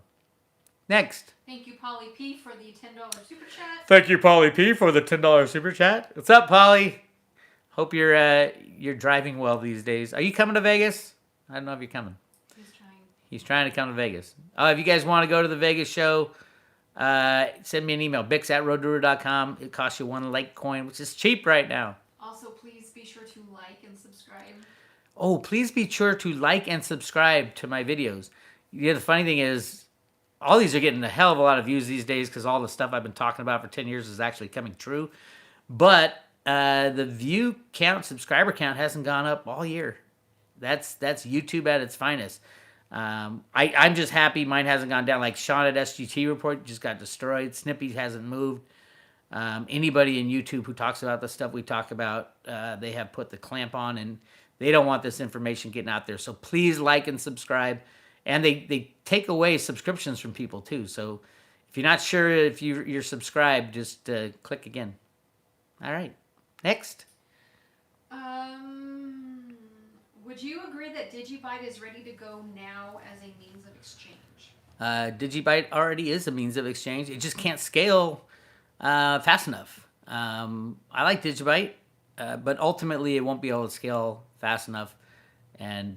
next. Thank you, Polly P, for the $10 super chat. Thank you, Polly P, for the $10 super chat. What's up, Polly? Hope you're driving well these days. Are you coming to Vegas? I don't know if you're coming. He's trying to come to Vegas. If you guys want to go to the Vegas show, send me an email, bix@roadrunner.com. It costs you 1 Litecoin, which is cheap right now. Also, please be sure to like and subscribe. Oh, please be sure to like and subscribe to my videos. Yeah, the funny thing is, all these are getting a hell of a lot of views these days because all the stuff I've been talking about for 10 years is actually coming true. But the view count, subscriber count hasn't gone up all year. That's YouTube at its finest. I'm just happy mine hasn't gone down. Like Sean at SGT Report just got destroyed. Snippy hasn't moved. Anybody in YouTube who talks about the stuff we talk about, they have put the clamp on, and they don't want this information getting out there. So please like and subscribe. And they take away subscriptions from people too. So if you're not sure if you're subscribed, just click again. All right. Next. Would you agree that Digibyte is ready to go now as a means of exchange? Digibyte already is a means of exchange. It just can't scale fast enough. I like Digibyte, but ultimately it won't be able to scale fast enough and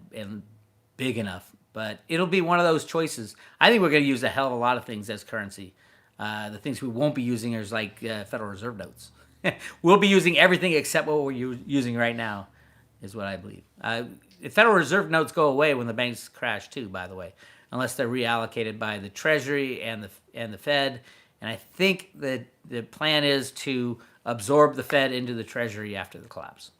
big enough. But it'll be one of those choices. I think we're going to use a hell of a lot of things as currency. The things we won't be using is like Federal Reserve notes. We'll be using everything except what we're using right now, is what I believe. The Federal Reserve notes go away when the banks crash too, by the way, unless they're reallocated by the Treasury and the Fed. And I think that the plan is to absorb the Fed into the Treasury after the collapse.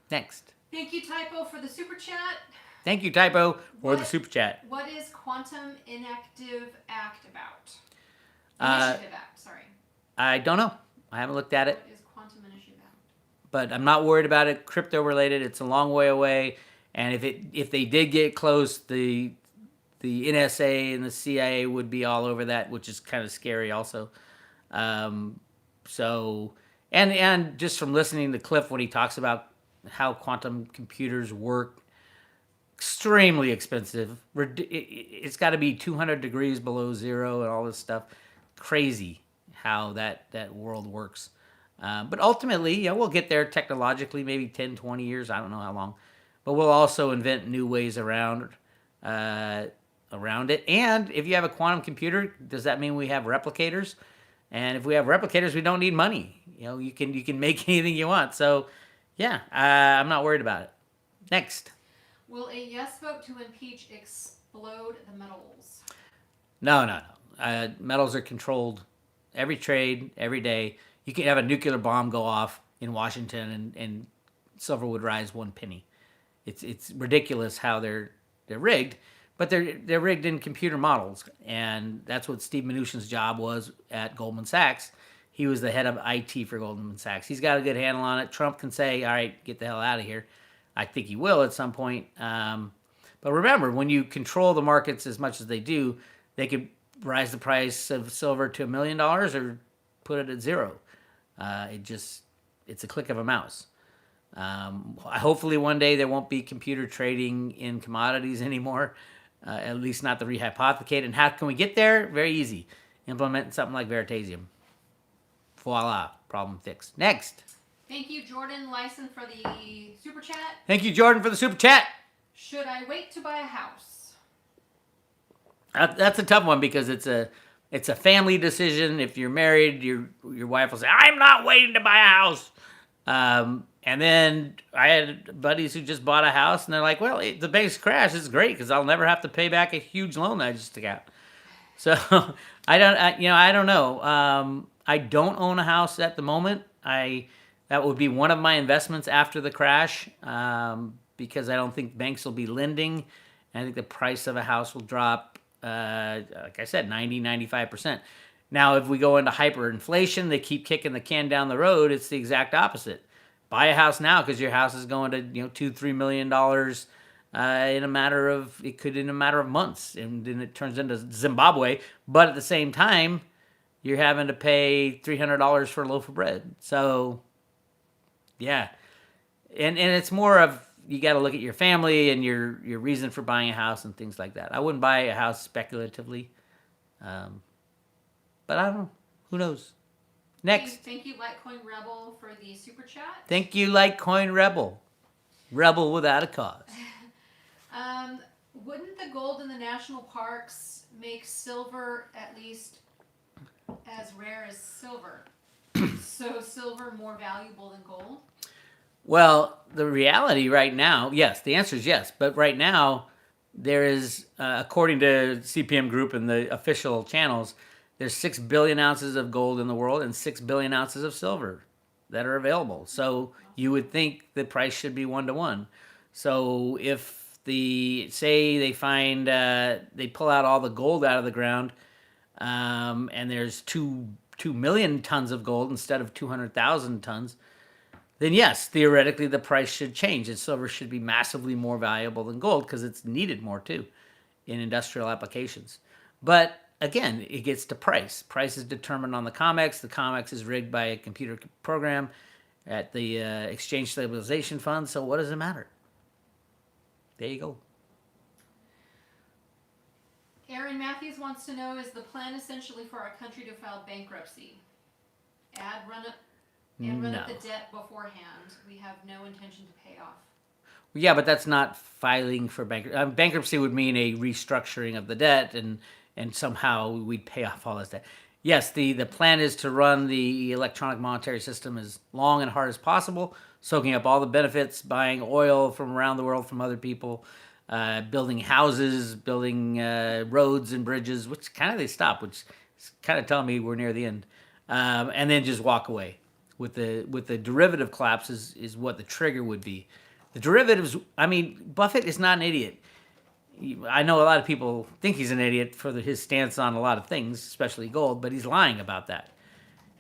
Next. Thank you, Typo, for the super chat. Thank you, Typo, for the super chat. What is Quantum Inactive Act about? Initiative Act, sorry. I don't know. I haven't looked at it. What is Quantum Initiative Act? But I'm not worried about it. Crypto related. It's a long way away. And if they did get close, the NSA and the CIA would be all over that, which is kind of scary also. So And just from listening to Cliff when he talks about how quantum computers work, extremely expensive. It's got to be 200 degrees below zero and all this stuff. Crazy how that world works. But ultimately, we'll get there technologically, maybe 10, 20 years. I don't know how long. But we'll also invent new ways uh, around it. And if you have a quantum computer, does that mean we have replicators? And if we have replicators, we don't need money. You can make anything you want. So, yeah, I'm not worried about it. Next. Will a yes vote to impeach explode the metals? No, no, no. Metals are controlled every trade, every day. You can have a nuclear bomb go off in Washington, and silver would rise 1 penny. It's ridiculous how they're rigged, but they're rigged in computer models, and that's what Steve Mnuchin's job was at Goldman Sachs. He was the head of IT for Goldman Sachs. He's got a good handle on it. Trump can say, "All right, get the hell out of here." I think he will at some point. But remember, when you control the markets as much as they do, they could rise the price of silver to $1 million or put it at zero. It's a click of a mouse. Hopefully one day there won't be computer trading in commodities anymore, at least not the rehypothecate. And how can we get there? Very easy. Implement something like Veritasium. Voila, problem fixed. Next. Thank you, Jordan Lyson, for the super chat. Thank you, Jordan, for the super chat. Should I wait to buy a house? That's a tough one because it's a family decision. If you're married, your wife will say, "I'm not waiting to buy a house." And then I had buddies who just bought a house, and they're like, "Well, the bank's crash is great because I'll never have to pay back a huge loan that I just took out." So I don't know. I don't own a house at the moment. That would be one of my investments after the crash, because I don't think banks will be lending. I think the price of a house will drop, like I said, 90, 95%. Now, if we go into hyperinflation, they keep kicking the can down the road. It's the exact opposite. Buy a house now because your house is going to $2-3 million in a matter of months, and then it turns into Zimbabwe. But at the same time, you're having to pay $300 for a loaf of bread. So, yeah, and it's more of, you got to look at your family and your reason for buying a house and things like that. I wouldn't buy a house speculatively, but I don't know. Who knows? Next. Thank you, Litecoin Rebel, for the super chat. Thank you, Litecoin Rebel. Rebel without a cause. Wouldn't the gold in the national parks make silver at least as rare as silver? So silver more valuable than gold? Well, the reality right now, yes, the answer is yes. But right now, there is, according to CPM Group and the official channels, there's 6 billion ounces of gold in the world and 6 billion ounces of silver that are available. So you would think the price should be 1-to-1. So if they find, they pull out all the gold out of the ground, and there's 2 million tons of gold instead of 200,000 tons, then yes, theoretically the price should change, and silver should be massively more valuable than gold because it's needed more too in industrial applications. But again, it gets to price. Price is determined on the COMEX. The COMEX is rigged by a computer program at the Exchange Stabilization Fund. So what does it matter? There you go. Aaron Matthews wants to know, is the plan essentially for our country to file bankruptcy? Run up the debt beforehand. We have no intention to pay off. Yeah, but that's not filing for bankruptcy. Bankruptcy would mean a restructuring of the debt, and somehow we'd pay off all this debt. Yes, the plan is to run the electronic monetary system as long and hard as possible, soaking up all the benefits, buying oil from around the world from other people, building houses, building roads and bridges, which kind of they stop, which is kind of telling me we're near the end, and then just walk away. With the derivative collapse is what the trigger would be. The derivatives, Buffett is not an idiot. I know a lot of people think he's an idiot for his stance on a lot of things, especially gold, but he's lying about that.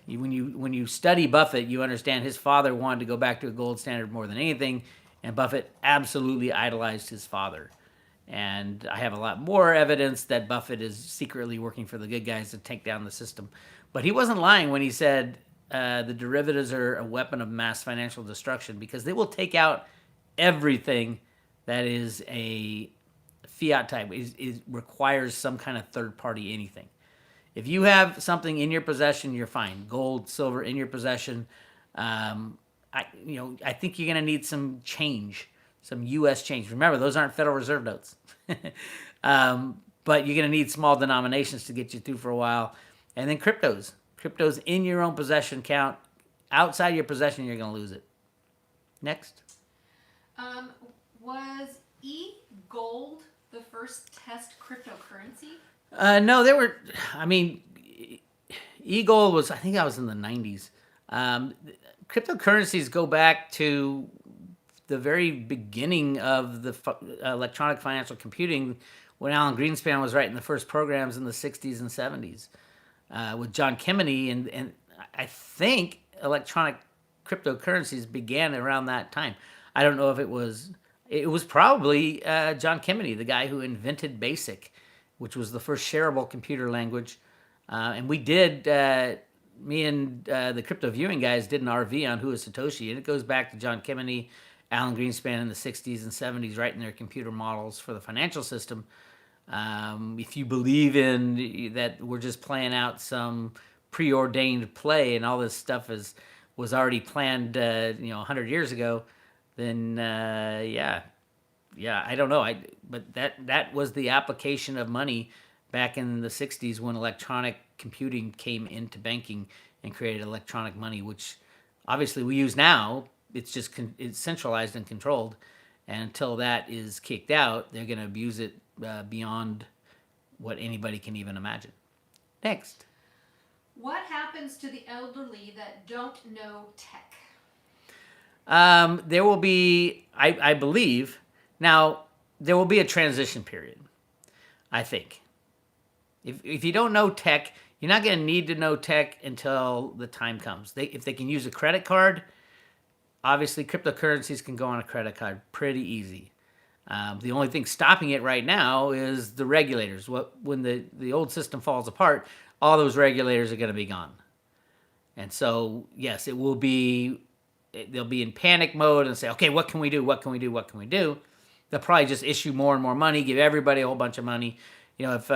When you study Buffett, you understand his father wanted to go back to a gold standard more than anything, and Buffett absolutely idolized his father. And I have a lot more evidence that Buffett is secretly working for the good guys to take down the system. But he wasn't lying when he said the derivatives are a weapon of mass financial destruction because they will take out everything that is a fiat type, is requires some kind of third party anything. If you have something in your possession, you're fine. Gold, silver in your possession. I think you're going to need some change, some U.S. change. Remember, those aren't Federal Reserve notes. But you're going to need small denominations to get you through for a while. And then cryptos. Cryptos in your own possession count. Outside your possession, you're going to lose it. Next. Was gold the first test cryptocurrency? No, there were. I mean, e-gold was. I think that was in the 90s. Cryptocurrencies go back to the very beginning of the electronic financial computing, when Alan Greenspan was writing the first programs in the 60s and 70s with John Kemeny, and I think electronic cryptocurrencies began around that time. I don't know if it was probably John Kemeny, the guy who invented BASIC, which was the first shareable computer language. And we did, me and the crypto viewing guys did an RV on Who is Satoshi, and it goes back to John Kemeny, Alan Greenspan in the 60s and 70s writing their computer models for the financial system. If you believe in that we're just playing out some preordained play and all this stuff was already planned 100 years ago, then yeah, I don't know. But that was the application of money back in the 60s when electronic computing came into banking and created electronic money, which obviously we use now. It's just it's centralized and controlled, and until that is kicked out, they're going to abuse it beyond what anybody can even imagine. Next. What happens to the elderly that don't know tech? There will be, I believe, now there will be a transition period, I think. If you don't know tech, you're not going to need to know tech until the time comes. If they can use a credit card, obviously cryptocurrencies can go on a credit card pretty easy. The only thing stopping it right now is the regulators. When the old system falls apart, all those regulators are going to be gone. And so, yes, they'll be in panic mode and say, okay, what can we do? What can we do? What can we do? They'll probably just issue more and more money, give everybody a whole bunch of money. If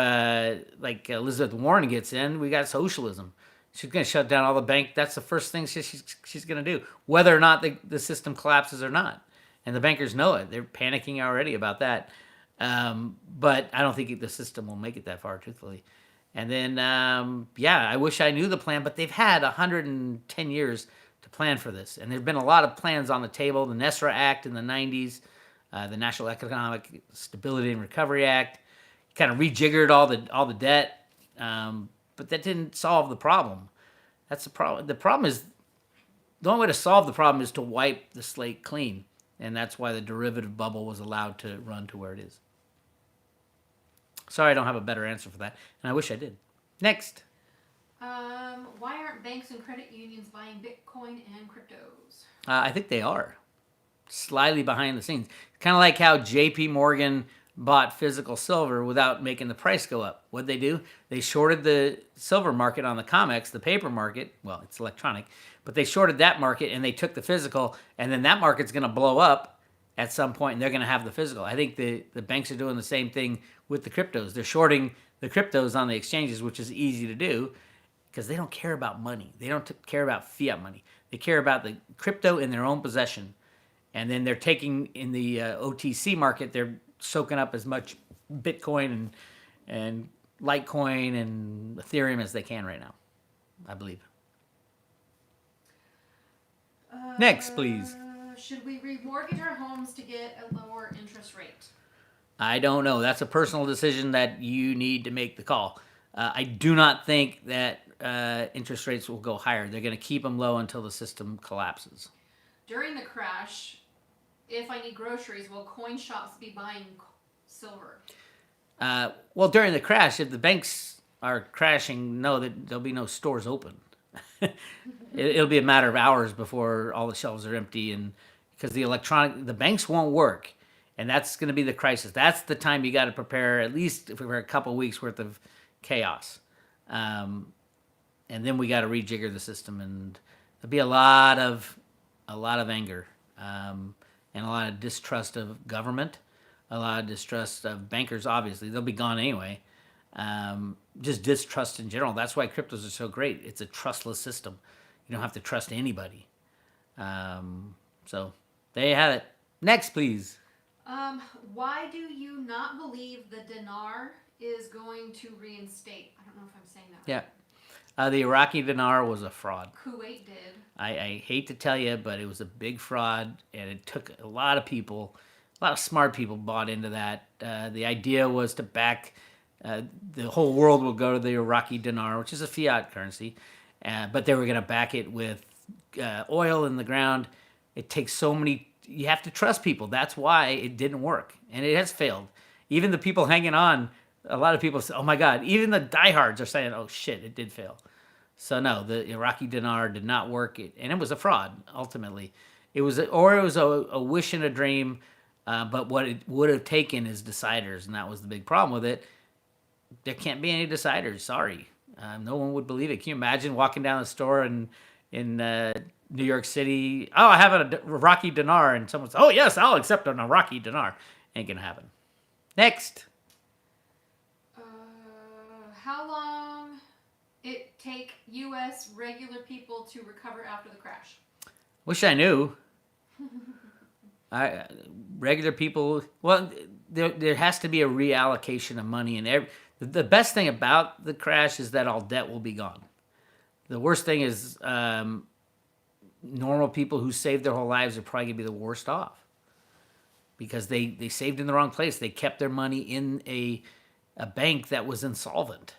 like Elizabeth Warren gets in, we got socialism. She's going to shut down all the bank. That's the first thing she's going to do, whether or not the system collapses or not. And the bankers know it. They're panicking already about that. But I don't think the system will make it that far, truthfully. And then, I wish I knew the plan, but they've had 110 years to plan for this. And there's been a lot of plans on the table. The NESRA Act in the 90s, the National Economic Stability and Recovery Act, kind of rejiggered all the debt. But that didn't solve the problem. That's the problem. The problem is, the only way to solve the problem is to wipe the slate clean. And that's why the derivative bubble was allowed to run to where it is. Sorry, I don't have a better answer for that. And I wish I did. Next. Why aren't banks and credit unions buying Bitcoin and cryptos? I think they are. Slyly behind the scenes. Kind of like how JPMorgan bought physical silver without making the price go up. What'd they do? They shorted the silver market on the COMEX, the paper market. Well, it's electronic. But they shorted that market and they took the physical. And then that market's going to blow up at some point and they're going to have the physical. I think the banks are doing the same thing with the cryptos. They're shorting the cryptos on the exchanges, which is easy to do because they don't care about money. They don't care about fiat money. They care about the crypto in their own possession. And then they're taking in the OTC market, they're soaking up as much Bitcoin and Litecoin and Ethereum as they can right now, I believe. Next, please. Should we remortgage our homes to get a lower interest rate? I don't know. That's a personal decision that you need to make the call. I do not think that interest rates will go higher. They're going to keep them low until the system collapses. During the crash, if I need groceries, will coin shops be buying silver? Well, during the crash, if the banks are crashing, no, there'll be no stores open. It'll be a matter of hours before all the shelves are empty, and because the banks won't work, and that's going to be the crisis. That's the time you got to prepare, at least for a couple weeks worth of chaos. then we got to rejigger the system, and there'll be a lot of anger, and a lot of distrust of government, a lot of distrust of bankers. Obviously, they'll be gone anyway. Just distrust in general. That's why cryptos are so great. It's a trustless system. You don't have to trust anybody. So there you have it. Next, please. Why do you not believe the dinar is going to reinstate? I don't know if I'm saying that right. Yeah. The Iraqi dinar was a fraud. Kuwait did. I hate to tell you, but it was a big fraud, and it took a lot of people, a lot of smart people bought into that. The idea was to back, the whole world will go to the Iraqi dinar, which is a fiat currency, but they were going to back it with oil in the ground. It takes so many, you have to trust people. That's why it didn't work, and it has failed. Even the people hanging on, a lot of people say, oh my God, even the diehards are saying, oh shit, it did fail. So no, the Iraqi dinar did not work, and it was a fraud. Ultimately, it was a wish and a dream. But what it would have taken is deciders, and that was the big problem with it. There can't be any deciders. Sorry, no one would believe it. Can you imagine walking down the store in New York City? Oh, I have an Iraqi dinar, and someone says, "Oh yes, I'll accept an Iraqi dinar." Ain't gonna happen. Next. How long it take U.S. regular people to recover after the crash? Wish I knew. Regular people. Well, there has to be a reallocation of money, and the best thing about the crash is that all debt will be gone. The worst thing is normal people who saved their whole lives are probably gonna be the worst off because they saved in the wrong place. They kept their money in a bank that was insolvent.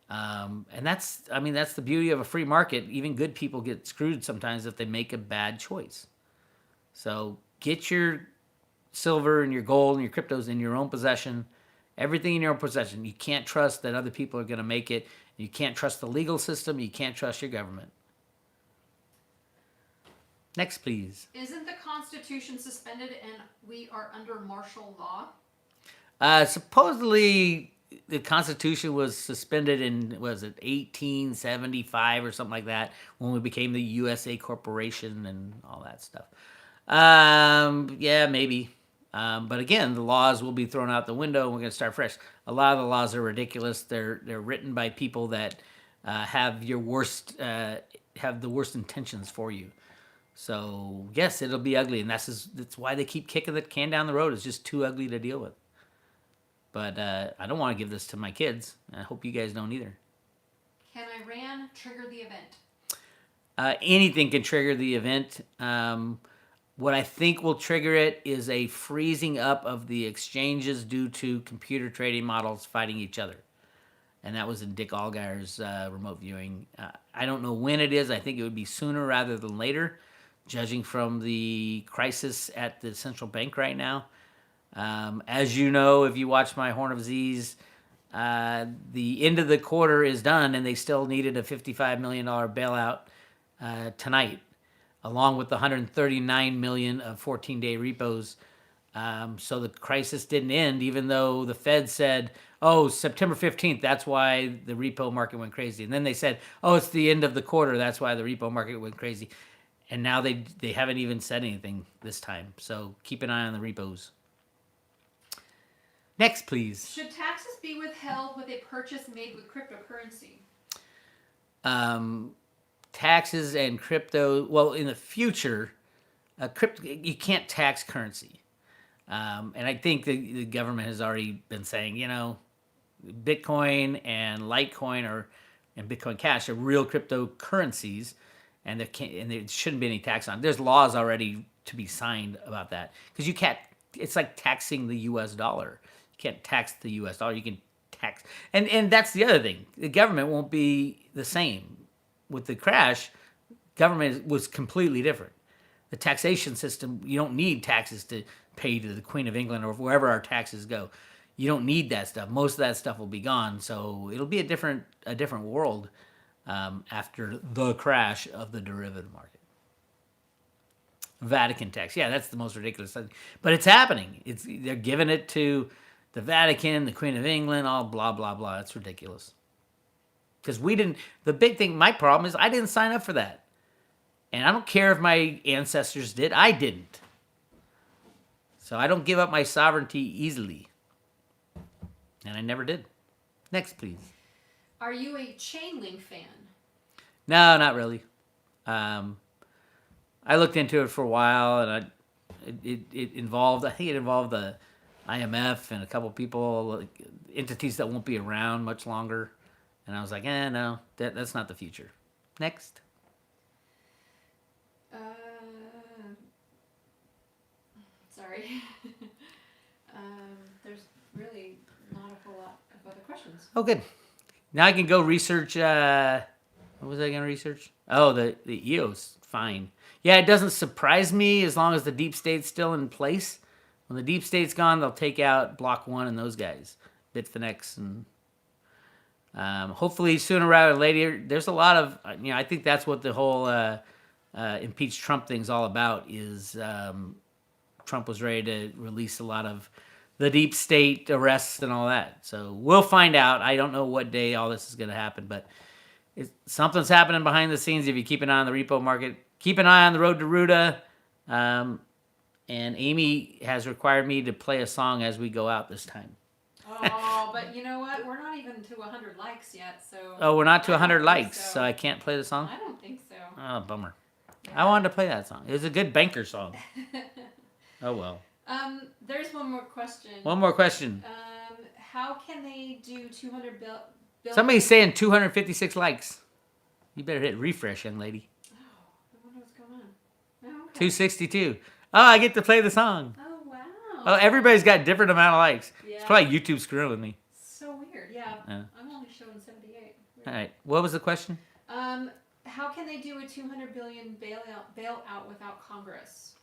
And that's the beauty of a free market. Even good people get screwed sometimes if they make a bad choice. So get your silver and your gold and your cryptos in your own possession, everything in your own possession. You can't trust that other people are going to make it. You can't trust the legal system. You can't trust your government. Next, please. Isn't the Constitution suspended and we are under martial law? Supposedly, the Constitution was suspended in, was it 1875 or something like that, when we became the USA Corporation and all that stuff. Yeah, maybe. But again, the laws will be thrown out the window, and we're going to start fresh. A lot of the laws are ridiculous. They're written by people that have the worst intentions for you. So yes, it'll be ugly, and that's why they keep kicking the can down the road. It's just too ugly to deal with. But I don't want to give this to my kids. I hope you guys don't either. Can Iran trigger the event? Anything can trigger the event. What I think will trigger it is a freezing up of the exchanges due to computer trading models fighting each other. And that was in Dick Allgire's remote viewing. I don't know when it is. I think it would be sooner rather than later, judging from the crisis at the central bank right now. As you know, if you watch my Horn of Z's, the end of the quarter is done, and they still needed a $55 million bailout tonight, along with the $139 million of 14-day repos. So the crisis didn't end, even though the Fed said, oh, September 15th, that's why the repo market went crazy. And then they said, oh, it's the end of the quarter, that's why the repo market went crazy. And now they haven't even said anything this time. So keep an eye on the repos. Next, please. Should taxes be withheld with a purchase made with cryptocurrency? Taxes and crypto, well, in the future, you can't tax currency. And I think the government has already been saying, Bitcoin and Litecoin and Bitcoin Cash are real cryptocurrencies, and there shouldn't be any tax on it. There's laws already to be signed about that, because you can't. It's like taxing the U.S. dollar. You can't tax the U.S. dollar. You can tax, and that's the other thing. The government won't be the same. With the crash, government was completely different. The taxation system, you don't need taxes to pay to the Queen of England or wherever our taxes go. You don't need that stuff. Most of that stuff will be gone. So it'll be a different world after the crash of the derivative market. Vatican tax. Yeah, that's the most ridiculous thing. But it's happening. They're giving it to the Vatican, the Queen of England, all blah, blah, blah. It's ridiculous. Because we didn't, the big thing, my problem is I didn't sign up for that. And I don't care if my ancestors did, I didn't. So I don't give up my sovereignty easily. And I never did. Next, please. Are you a Chainlink fan? No, not really. I looked into it for a while, and it involved, I think it involved the IMF and a couple people, like, entities that won't be around much longer. And I was like, no, that's not the future. Next. Sorry. There's really not a whole lot of other questions. Oh, good. Now I can go research, what was I going to research? Oh, the EOS. Fine. Yeah, it doesn't surprise me as long as the deep state's still in place. When the deep state's gone, they'll take out Block 1 and those guys. Bitfinex and hopefully sooner rather than later. There's a lot of, I think that's what the whole impeach Trump thing's all about is Trump was ready to release a lot of the deep state arrests and all that. So we'll find out. I don't know what day all this is going to happen, but something's happening behind the scenes if you keep an eye on the repo market. Keep an eye on the road to Ruta. And Amy has required me to play a song as we go out this time. Oh, but you know what? We're not even to 100 likes yet, so... Oh, we're not to 100 likes, so I can't play the song? I don't think so. Oh, bummer. Yeah. I wanted to play that song. It was a good banker song. Oh, well. There's one more question. One more question. How can they do 200 billion... Somebody's saying 256 likes. You better hit refresh, young lady. Oh, I wonder what's going on. Oh, okay. 262. Oh, I get to play the song. Oh, wow. Oh, everybody's got different amount of likes. Yeah. It's probably YouTube screwing with me. So weird, yeah. I'm only showing 78. Weird. All right. What was the question? How can they do a 200 billion bailout without Congress?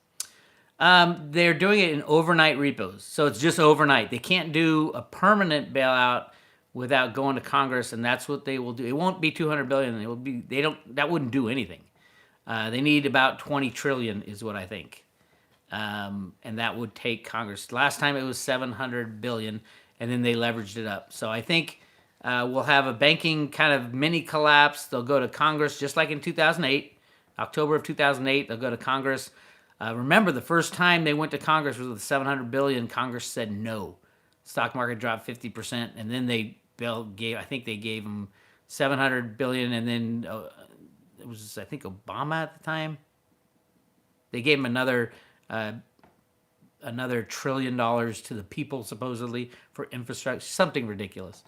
They're doing it in overnight repos. So it's just overnight. They can't do a permanent bailout without going to Congress, and that's what they will do. It won't be 200 billion. It will be, that wouldn't do anything. They need about 20 trillion is what I think. And that would take Congress. Last time it was 700 billion, and then they leveraged it up. So I think we'll have a banking kind of mini collapse. They'll go to Congress just like in 2008, October of 2008. They'll go to Congress. Remember, the first time they went to Congress was with 700 billion. Congress said no. Stock market dropped 50%, and then I think they gave them 700 billion, and then it was, I think, Obama at the time. They gave him another $1 trillion to the people, supposedly, for infrastructure, something ridiculous.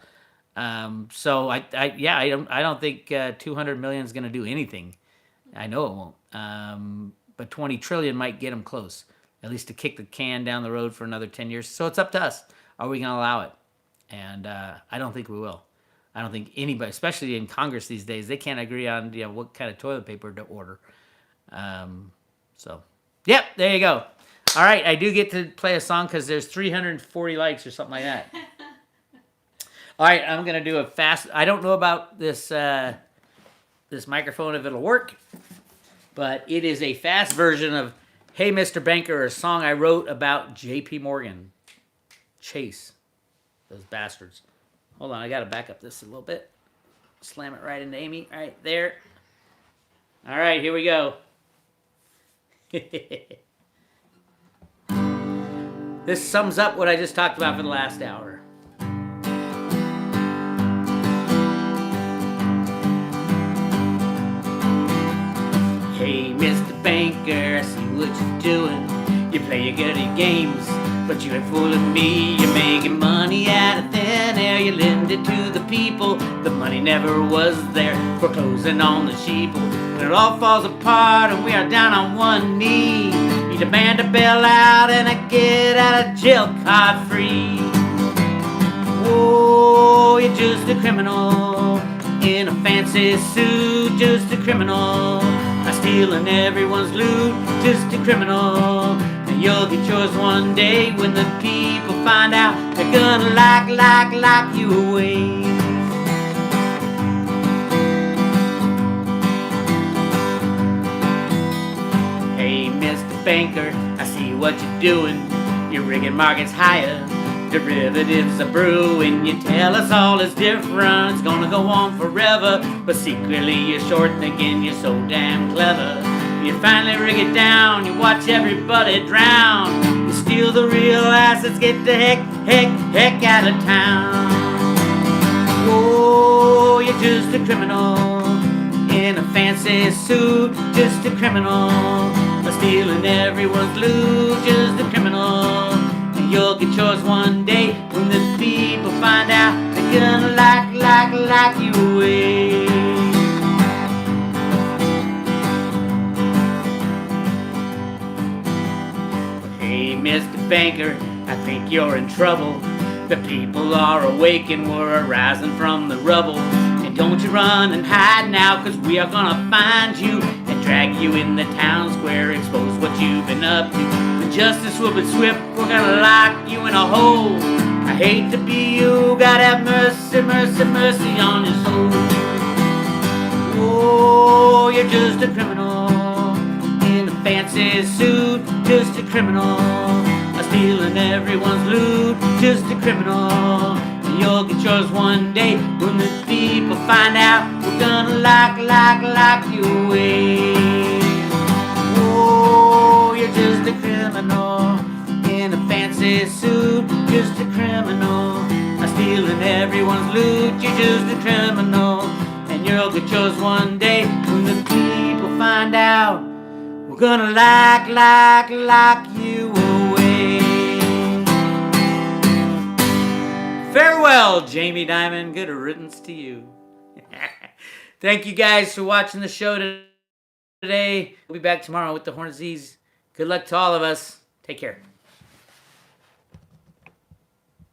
So I don't think 200 million is going to do anything. I know it won't. But 20 trillion might get them close, at least to kick the can down the road for another 10 years. So it's up to us. Are we going to allow it? And I don't think we will. I don't think anybody, especially in Congress these days, they can't agree on what kind of toilet paper to order. Yep, there you go. All right, I do get to play a song because there's 340 likes or something like that. All right, I'm going to do a fast... I don't know about this this microphone, if it'll work, but it is a fast version of Hey, Mr. Banker, a song I wrote about JPMorgan. Chase. Those bastards. Hold on, I got to back up this a little bit. Slam it right into Amy. Right there. All right, here we go. This sums up what I just talked about for the last hour. Hey, Mr. Banker, I see what you're doing. You play your goody games, but you ain't fooling me. You're making money out of thin air. You lend it to the people. The money never was there. Foreclosing on the sheeple. When it all falls apart and we are down on one knee, you demand a bailout and a get out of jail card free. Whoa, you're just a criminal in a fancy suit, just a criminal. Not stealing everyone's loot, just a criminal. And you'll get yours one day when the people find out. They're gonna lock you away. Hey, Mr. Banker, I see what you're doing. You're rigging markets higher derivatives are brewing. You tell us all is different, it's gonna go on forever. But secretly you're short thinking you're so damn clever. You finally rig it down, you watch everybody drown. You steal the real assets, get the heck out of town. Oh, you're just a criminal in a fancy suit, just a criminal, stealing everyone's loot, just a criminal. And you'll get yours one day when the people find out they're gonna lock you away. Hey, Mr. Banker, I think you're in trouble. The people are awake and we're arising from the rubble. And don't you run and hide now, cause we are gonna find you and drag you in the town square, expose what you've been up to. The justice will be swift, we're gonna lock you in a hole. I hate to be you, God have mercy, mercy, mercy on your soul. Oh, you're just a criminal in a fancy suit, just a criminal, stealing everyone's loot, just a criminal. And you'll get yours one day when the people find out we're gonna lock you away. Oh, you're just a criminal in a fancy suit, just a criminal, stealing everyone's loot, you're just a criminal. And you'll get yours one day when the people find out we're gonna lock you away. Farewell, Jamie Dimon. Good riddance to you. Thank you guys for watching the show today. We'll be back tomorrow with the Hornets. Good luck to all of us. Take care.